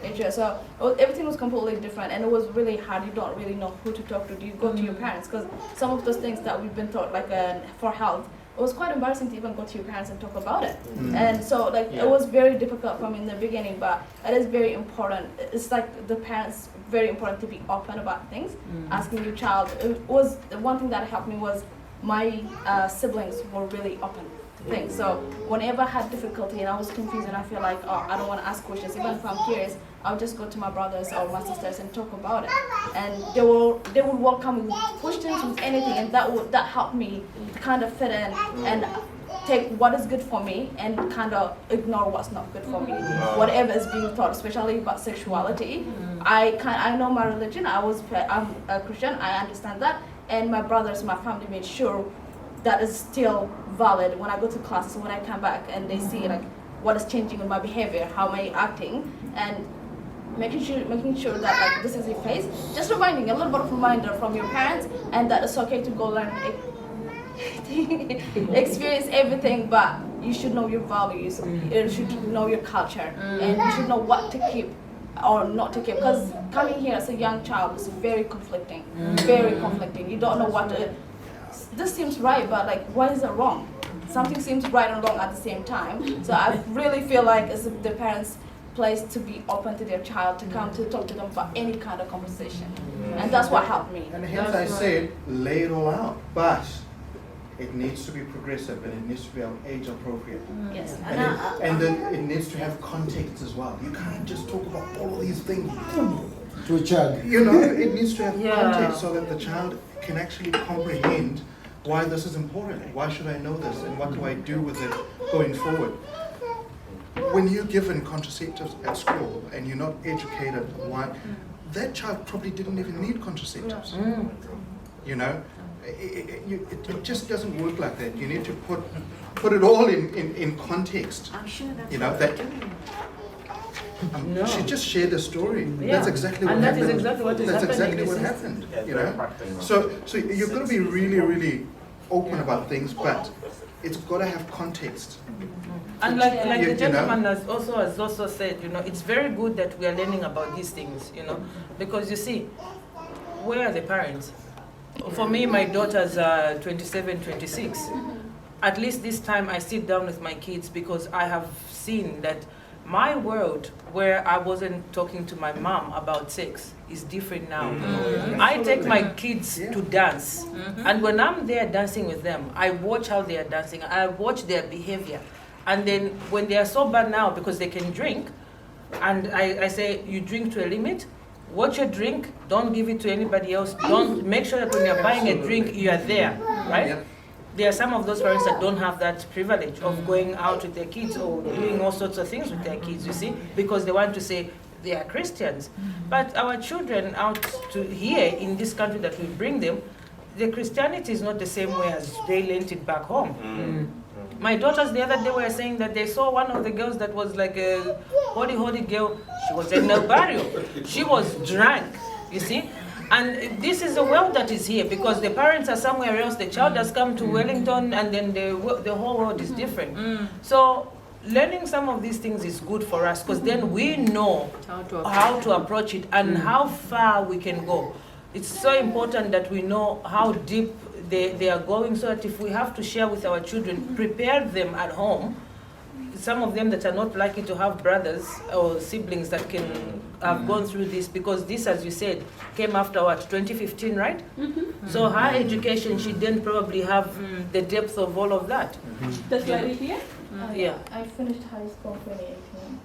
Eritrea. So everything was completely different and it was really hard. You don't really know who to talk to. Do you go to your parents? Because some of those things that we've been taught, like for health, it was quite embarrassing to even go to your parents and talk about it. And so it was very difficult for me in the beginning, but it is very important. It's like the parents, very important to be open about things, asking your child. It was the one thing that helped me was my siblings were really open to things. So whenever I had difficulty and I was confused and I feel like, I don't want to ask questions, even if I'm curious, I'll just go to my brothers or my sisters and talk about it. And they would welcome with questions, with anything, and that helped me to kind of fit in and take what is good for me and kind of ignore what's not good for me. Whatever is being taught, especially about sexuality. I know my religion. I'm a Christian. I understand that, and my brothers, my family made sure that is still valid when I go to classes. When I come back and they see like what is changing in my behavior, how am I acting, and making sure that like this is a phase. Just reminding, a little bit of reminder from your parents, and that it's okay to go learn, experience everything, but you should know your values. You should know your culture, and you should know what to keep or not to keep. Because coming here as a young child is very conflicting, very conflicting. You don't know what to. This seems right, but like, why is it wrong? Something seems right and wrong at the same time. So I really feel like it's the parents' place to be open to their child, to come to talk to them for any kind of conversation. And that's what helped me. And hence I said, lay it all out. But it needs to be progressive and it needs to be age appropriate. Yes. And then it needs to have context as well. You can't just talk about all of these things to a child. You know, it needs to have context so that the child can actually comprehend why this is important. Why should I know this and what do I do with it going forward? When you're given contraceptives at school and you're not educated on why, that child probably didn't even need contraceptives. You know, it just doesn't work like that. You need to put it all in context. I'm sure that's you know what that. they're doing. She just shared a story. Yeah. That's exactly what And that happened. is exactly what is That's happening. exactly what happened. You know, so you've got to be really, really open about things, but it's got to have context. And like You the gentleman know? has also said, you know, it's very good that we are learning about these things, you know, because you see, where are the parents? For me, my daughters are 27, 26. At least this time I sit down with my kids because I have seen that my world, where I wasn't talking to my mom about sex, is different now. I take my kids to dance, and when I'm there dancing with them, I watch how they are dancing, I watch their behavior. And then when they are sober now, because they can drink, and I say, you drink to a limit, watch your drink, don't give it to anybody else, don't make sure that when you're buying a drink, you are there, right? There are some of those parents that don't have that privilege of going out with their kids or doing all sorts of things with their kids, you see, because they want to say they are Christians. But our children out to here in this country that we bring them, the Christianity is not the same way as they learned it back home. My daughters the other day were saying that they saw one of the girls that was like a holy girl. She was in a barrio. She was drunk, you see. And this is the world that is here because the parents are somewhere else. The child has come to Wellington, and then the whole world is different. So learning some of these things is good for us because then we know how to approach it and how far we can go. It's so important that we know how deep they are going, so that if we have to share with our children, prepare them at home. Some of them that are not likely to have brothers or siblings that can have gone through this, because this, as you said, came after what, 2015, right? So her education, she didn't probably have the depth of all of that. This lady here? Yeah. I finished high school in 2018.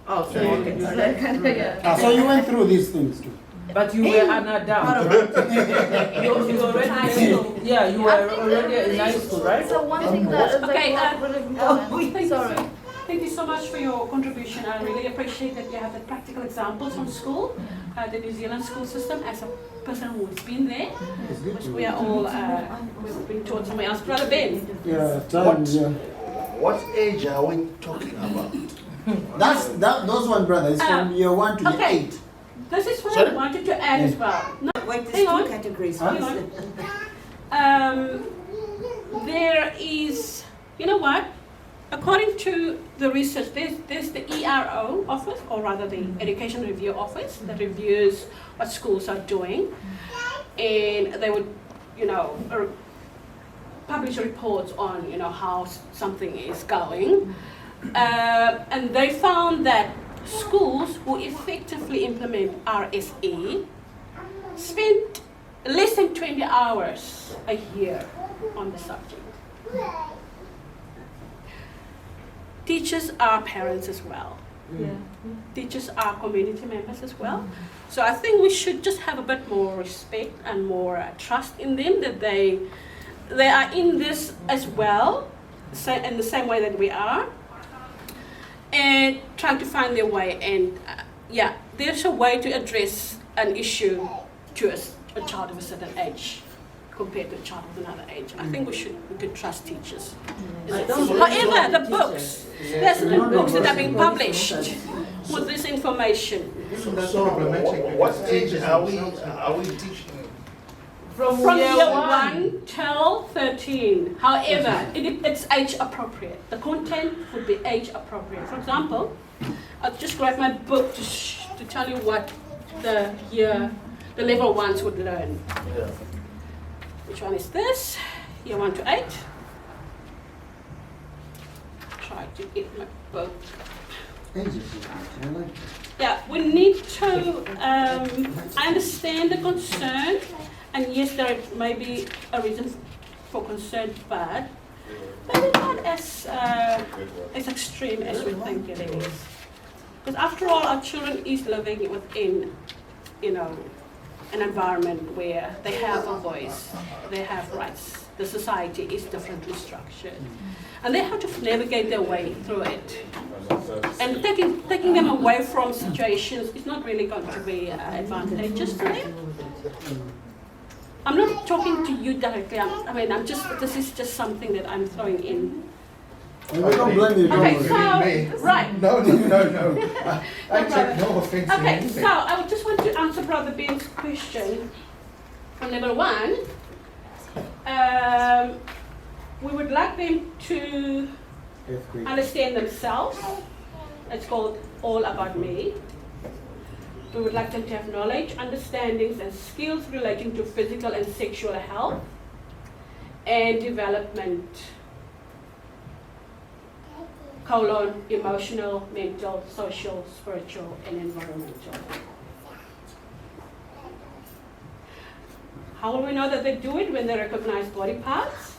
Oh, so okay. So you went through these things too. But you were an adult. you already, yeah, you were already in high school, right? So one thing that is Okay, sorry. Thank you so much for your contribution. I really appreciate that you have the practical examples from school, the New Zealand school system, as a person who's been there. Because we are all, we've been taught somewhere else. Brother Ben. Yeah, What age are we talking about? Those one, brother, is from year 1 to year 8. This is what I wanted to add as well. No, Wait, hang there's on. 2 categories. Hang on. There is, you know what? According to the research, there's the ERO office, or rather the Education Review Office, that reviews what schools are doing, and they would, publish reports on, how something is going, and they found that schools who effectively implement RSE spend less than 20 hours a year on the subject. Teachers are parents as well. Teachers are community members as well. So I think we should just have a bit more respect and more trust in them, that they are in this as well, in the same way that we are, and trying to find their way. And there's a way to address an issue to a child of a certain age compared to a child of another age. I think we could trust teachers. However, the books, there's certain books that are being published with this information. So what age are we teaching? From year 1 till 13. However, it's age appropriate. The content would be age appropriate. For example, I'll just grab my book to tell you what the level 1s would learn. Yeah. Which one is this? Year 1 to 8. Try to get my book. Yeah, we need to, I understand the concern, and yes, there may be a reason for concern, but maybe not as extreme as we think it is. Because after all, our children is living within, an environment where they have a voice, they have rights. The society is differently structured, and they have to navigate their way through it. And taking them away from situations is not really going to be advantageous to them. I'm not talking to you directly. This is just something that I'm throwing in. We don't blame you. Okay, so, right. No. I take no offense in Okay, anything. so I would just want to answer Brother Ben's question on level 1. We would like them to understand themselves. It's called All About Me. We would like them to have knowledge, understandings, and skills relating to physical and sexual health and development. emotional, mental, social, spiritual, and environmental. How will we know that they do it when they recognize body parts?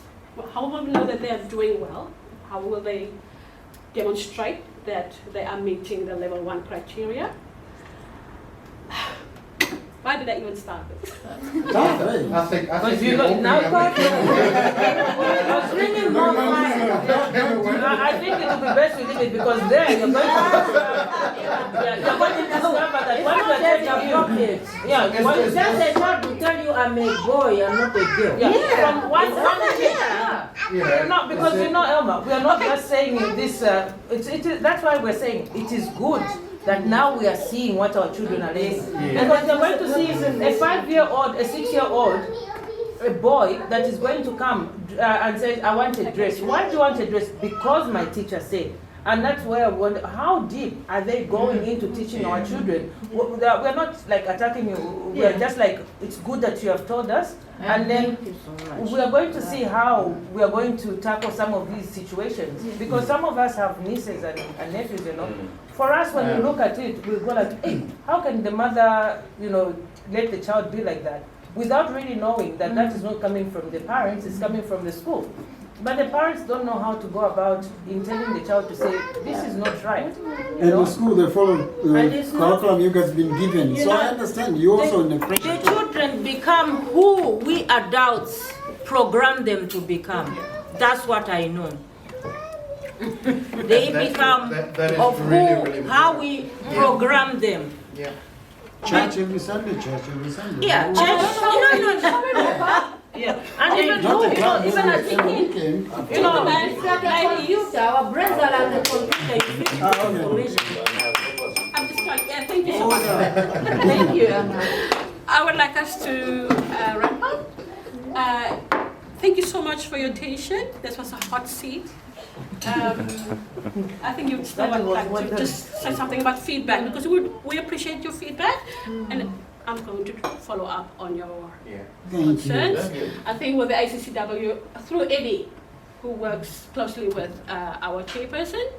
How will we know that they are doing well? How will they demonstrate that they are meeting the level 1 criteria? Why did I even start this? I think you got now bringing more I think it would be best to leave it because there you're going to discover that once you are appropriate. Yeah, when you just a child will tell you I'm a boy, I'm not a girl. Yeah. From one no, because you know, Elma, we are not just saying this. That's why we're saying it is good that now we are seeing what our children are learning. Because they're going to see a 5-year-old, a 6-year-old, a boy that is going to come and say, I want a dress. Why do you want a dress? Because my teacher said. And that's where I wonder, how deep are they going into teaching our children? We're not like attacking you. We're just like, it's good that you have told us. And then we are going to see how we are going to tackle some of these situations. Because some of us have nieces and nephews, you know. For us, when we look at it, we go like, hey, how can the mother, let the child be like that? Without really knowing that that is not coming from the parents, it's coming from the school. But the parents don't know how to go about telling the child to say, this is not right. And the school, they follow the curriculum you guys have been given. So I understand, you also in the pressure. The children become who we adults program them to become. That's what I know. They become how we program them. Yeah. Church every Sunday, church every Sunday. Yeah, church. No. Yeah, and even even as a kid, our brains are like a computer. I'm just like, thank you so much. Thank you. I would like us to wrap up. Thank you so much for your attention. This was a hot seat. I think you'd still like to just say something about feedback because we appreciate your feedback and I'm going to follow up on your concerns. I think with the ACCW, through Eddie, who works closely with our chairperson.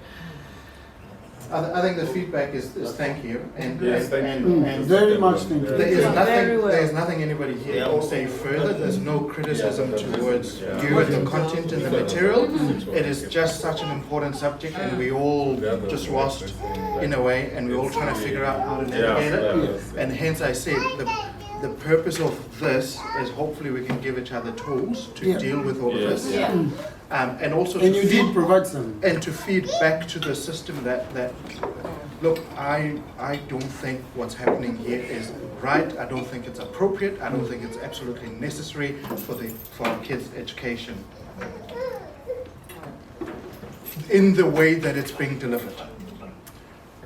I think the feedback is thank you. And very much thank you. There's nothing anybody here can say further. There's no criticism towards you and the content and the material. It is just such an important subject and we all just lost in a way and we're all trying to figure out how to navigate it. And hence I said the purpose of this is hopefully we can give each other tools to deal with all of this. And also you did provide some. And to feed back to the system that look, I don't think what's happening here is right. I don't think it's appropriate. I don't think it's absolutely necessary for our kids' education in the way that it's being delivered.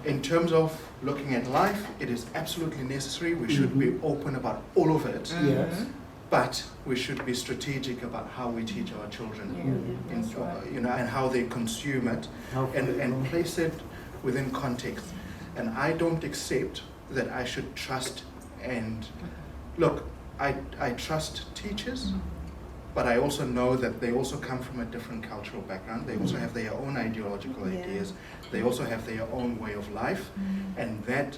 In terms of looking at life, it is absolutely necessary. We should be open about all of it. Yes. But we should be strategic about how we teach our children, and how they consume it, and place it within context. And I don't accept that I should trust and look. I trust teachers, but I also know that they also come from a different cultural background. They also have their own ideological ideas. They also have their own way of life, and that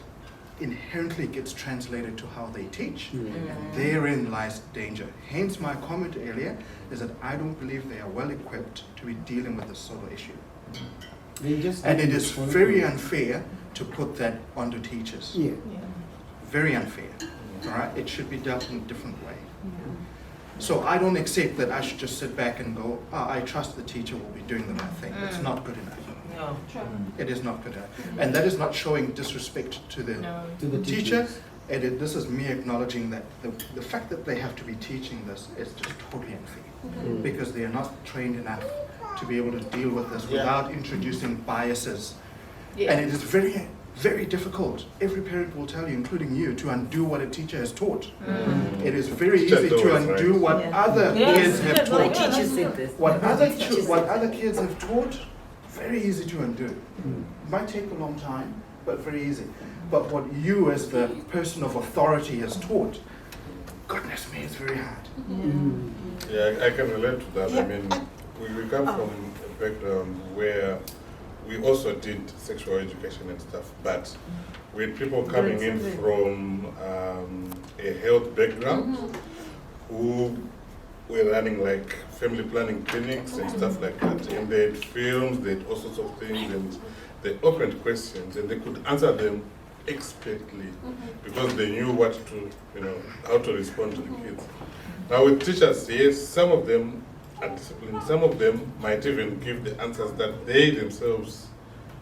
inherently gets translated to how they teach, and therein lies danger. Hence my comment earlier is that I don't believe they are well equipped to be dealing with this sort of issue. And it is very unfair to put that onto teachers. Very unfair. All right? It should be dealt in a different way. So I don't accept that I should just sit back and go, I trust the teacher will be doing the right thing. It's not good enough. No. It is not good enough. And that is not showing disrespect to the teacher. This is me acknowledging that the fact that they have to be teaching this is just totally unfair. Because they are not trained enough to be able to deal with this without introducing biases. And it is very, very difficult. Every parent will tell you, including you, to undo what a teacher has taught. It is very easy to undo what other kids have taught. What other kids have taught, very easy to undo. It might take a long time, but very easy. But what you as the person of authority has taught, goodness me, it's very hard. Yeah, I can relate to that. I mean, we come from a background where we also did sexual education and stuff, but with people coming in from a health background who were running like family planning clinics and stuff like that, and they had films, they had all sorts of things, and they opened questions and they could answer them expertly because they knew what to, how to respond to the kids. Now with teachers, yes, some of them are disciplined, some of them might even give the answers that they themselves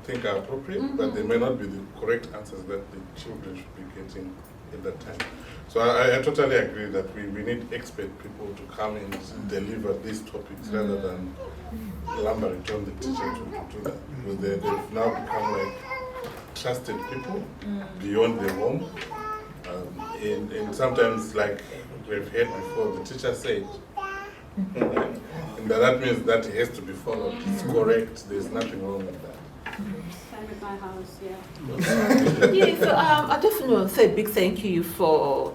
think are appropriate, but they may not be the correct answers that the children should be getting at that time. So I totally agree that we need expert people to come and deliver these topics rather than lumbering on the teacher to do that. Because they've now become like trusted people beyond their home. And sometimes, like we've heard before, the teacher said, and that means that it has to be followed. It's correct. There's nothing wrong with that. Same at my house, yeah. Yeah, so I just want to say a big thank you for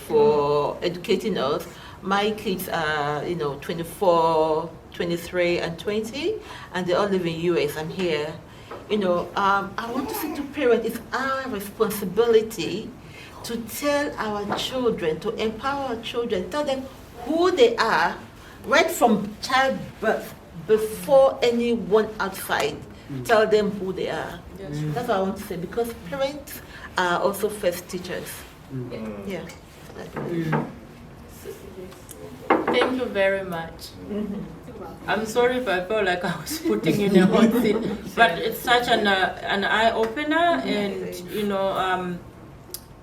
for educating us. My kids are 24, 23, and 20, and they all live in US. I'm here. I want to say to parents, it's our responsibility to tell our children, to empower our children, tell them who they are, right from childbirth, before anyone outside. Tell them who they are. That's what I want to say, because parents are also first teachers. Yeah. Thank you very much. I'm sorry if I felt like I was putting you in a hot seat, but it's such an eye-opener, and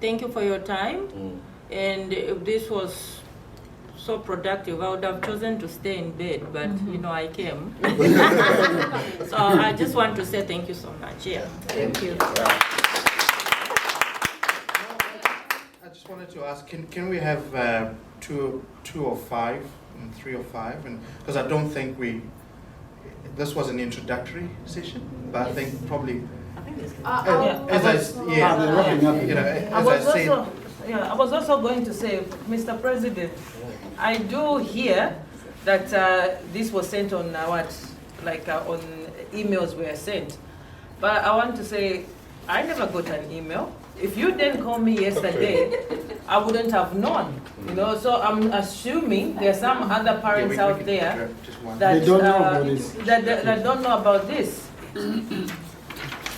thank you for your time. And if this was so productive, I would have chosen to stay in bed, but I came. So I just want to say thank you so much. Yeah. Thank you. I just wanted to ask, can we have two or five and 3 or 5? And because I don't think this was an introductory session, but I think probably as I said. I was also going to say, Mr. President, I do hear that this was sent on on emails were sent, but I want to say I never got an email. If you didn't call me yesterday, I wouldn't have known. So I'm assuming there are some other parents out there that don't know about this.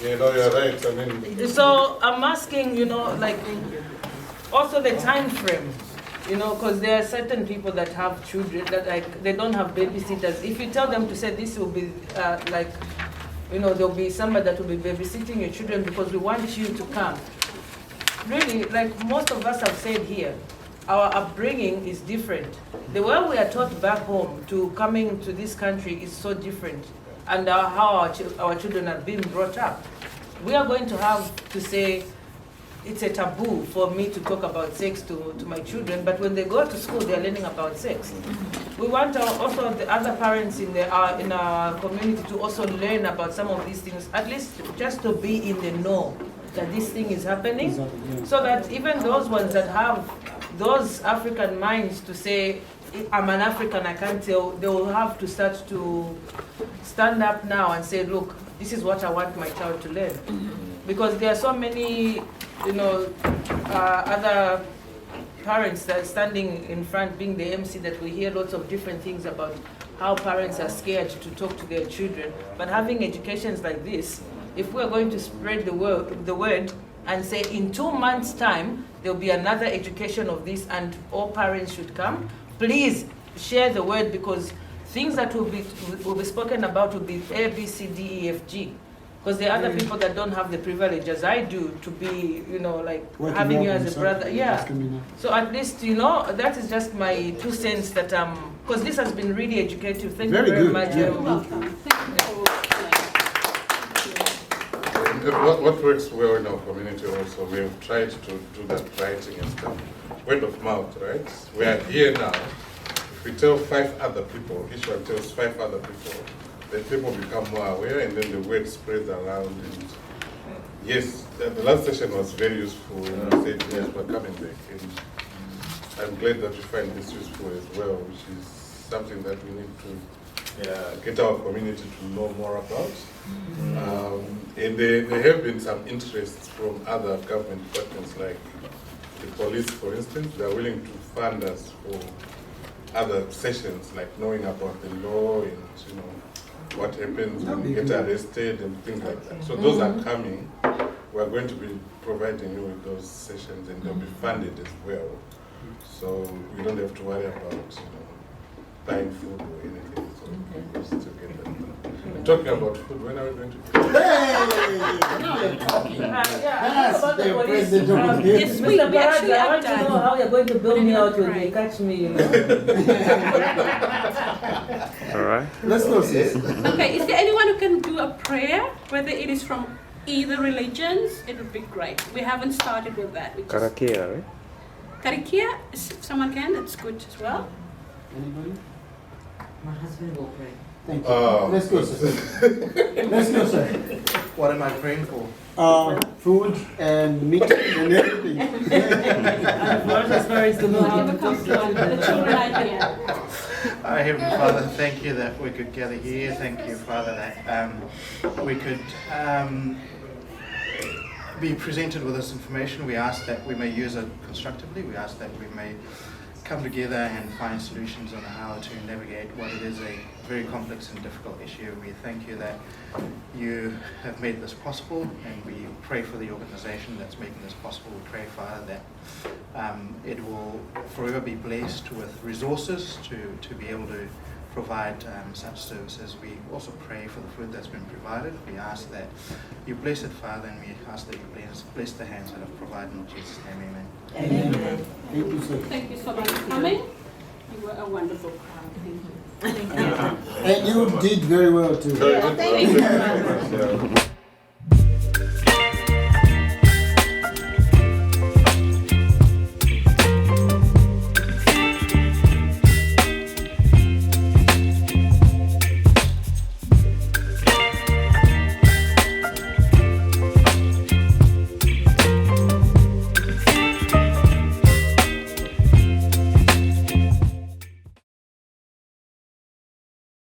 You're right. I mean, so I'm asking, also the time frame, because there are certain people that have children that they don't have babysitters. If you tell them to say this will be there'll be somebody that will be babysitting your children because we want you to come. Really, like most of us have said here, our upbringing is different. The way we are taught back home to coming to this country is so different, and how our children are being brought up. We are going to have to say, it's a taboo for me to talk about sex to my children, but when they go to school, they're learning about sex. We want also the other parents in our community to also learn about some of these things, at least just to be in the know that this thing is happening, so that even those ones that have those African minds to say, I'm an African, I can't tell, they will have to start to stand up now and say, look, this is what I want my child to learn. Because there are so many other parents that are standing in front being the MC that we hear lots of different things about how parents are scared to talk to their children. But having educations like this, if we're going to spread the word and say in 2 months' time, there'll be another education of this and all parents should come, please share the word, because things that will be spoken about will be A, B, C, D, E, F, G. Because there are other people that don't have the privilege as I do to be, having you as a brother. Yeah. So at least, that is just my 2 cents that because this has been really educative. Thank you very much. Yeah. What works well in our community also, we have tried to do that writing and stuff. Word of mouth, right? We are here now. If we tell 5 other people, each one tells 5 other people, then people become more aware, and then the word spreads around. And yes, the last session was very useful. You said yes, we're coming back. And I'm glad that you find this useful as well, which is something that we need to get our community to know more about. And there have been some interests from other government departments, like the police, for instance. They are willing to fund us for other sessions, like knowing about the law and what happens when you get arrested and things like that. So those are coming. We are going to be providing you with those sessions, and they'll be funded as well. So you don't have to worry about buying food or anything. So just to get that done. Talking about food, when are we going to food? Hey! Now you're talking. That's the president of the Yes, we Mr. Baraj, actually I have want to know done. how you're going to build me out when you catch me. All right. Let's go, sis. Okay, is there anyone who can do a prayer, whether it is from either religions? It would be great. We haven't started with that. Karakia, right? Karikia, if someone can, that's good as well. Anybody? My husband will pray. Thank you. Let's go, sir. Let's go, sir. What am I praying for? Food and meat and everything. As far as the Whatever comes to the children idea. Our Heavenly Father, thank you that we could gather here. Thank you, Father, that we could be presented with this information. We ask that we may use it constructively. We ask that we may come together and find solutions on how to navigate what it is a very complex and difficult issue. We thank you that you have made this possible, and we pray for the organization that's making this possible. We pray, Father, that it will forever be blessed with resources to be able to provide such services. We also pray for the food that's been provided. We ask that you bless it, Father, and we ask that you bless the hands that have provided. In Jesus' name, amen. Amen. Thank you, sir. Thank you so much for coming. You were a wonderful crowd. Thank you. And you did very well too. Very good. Thank you.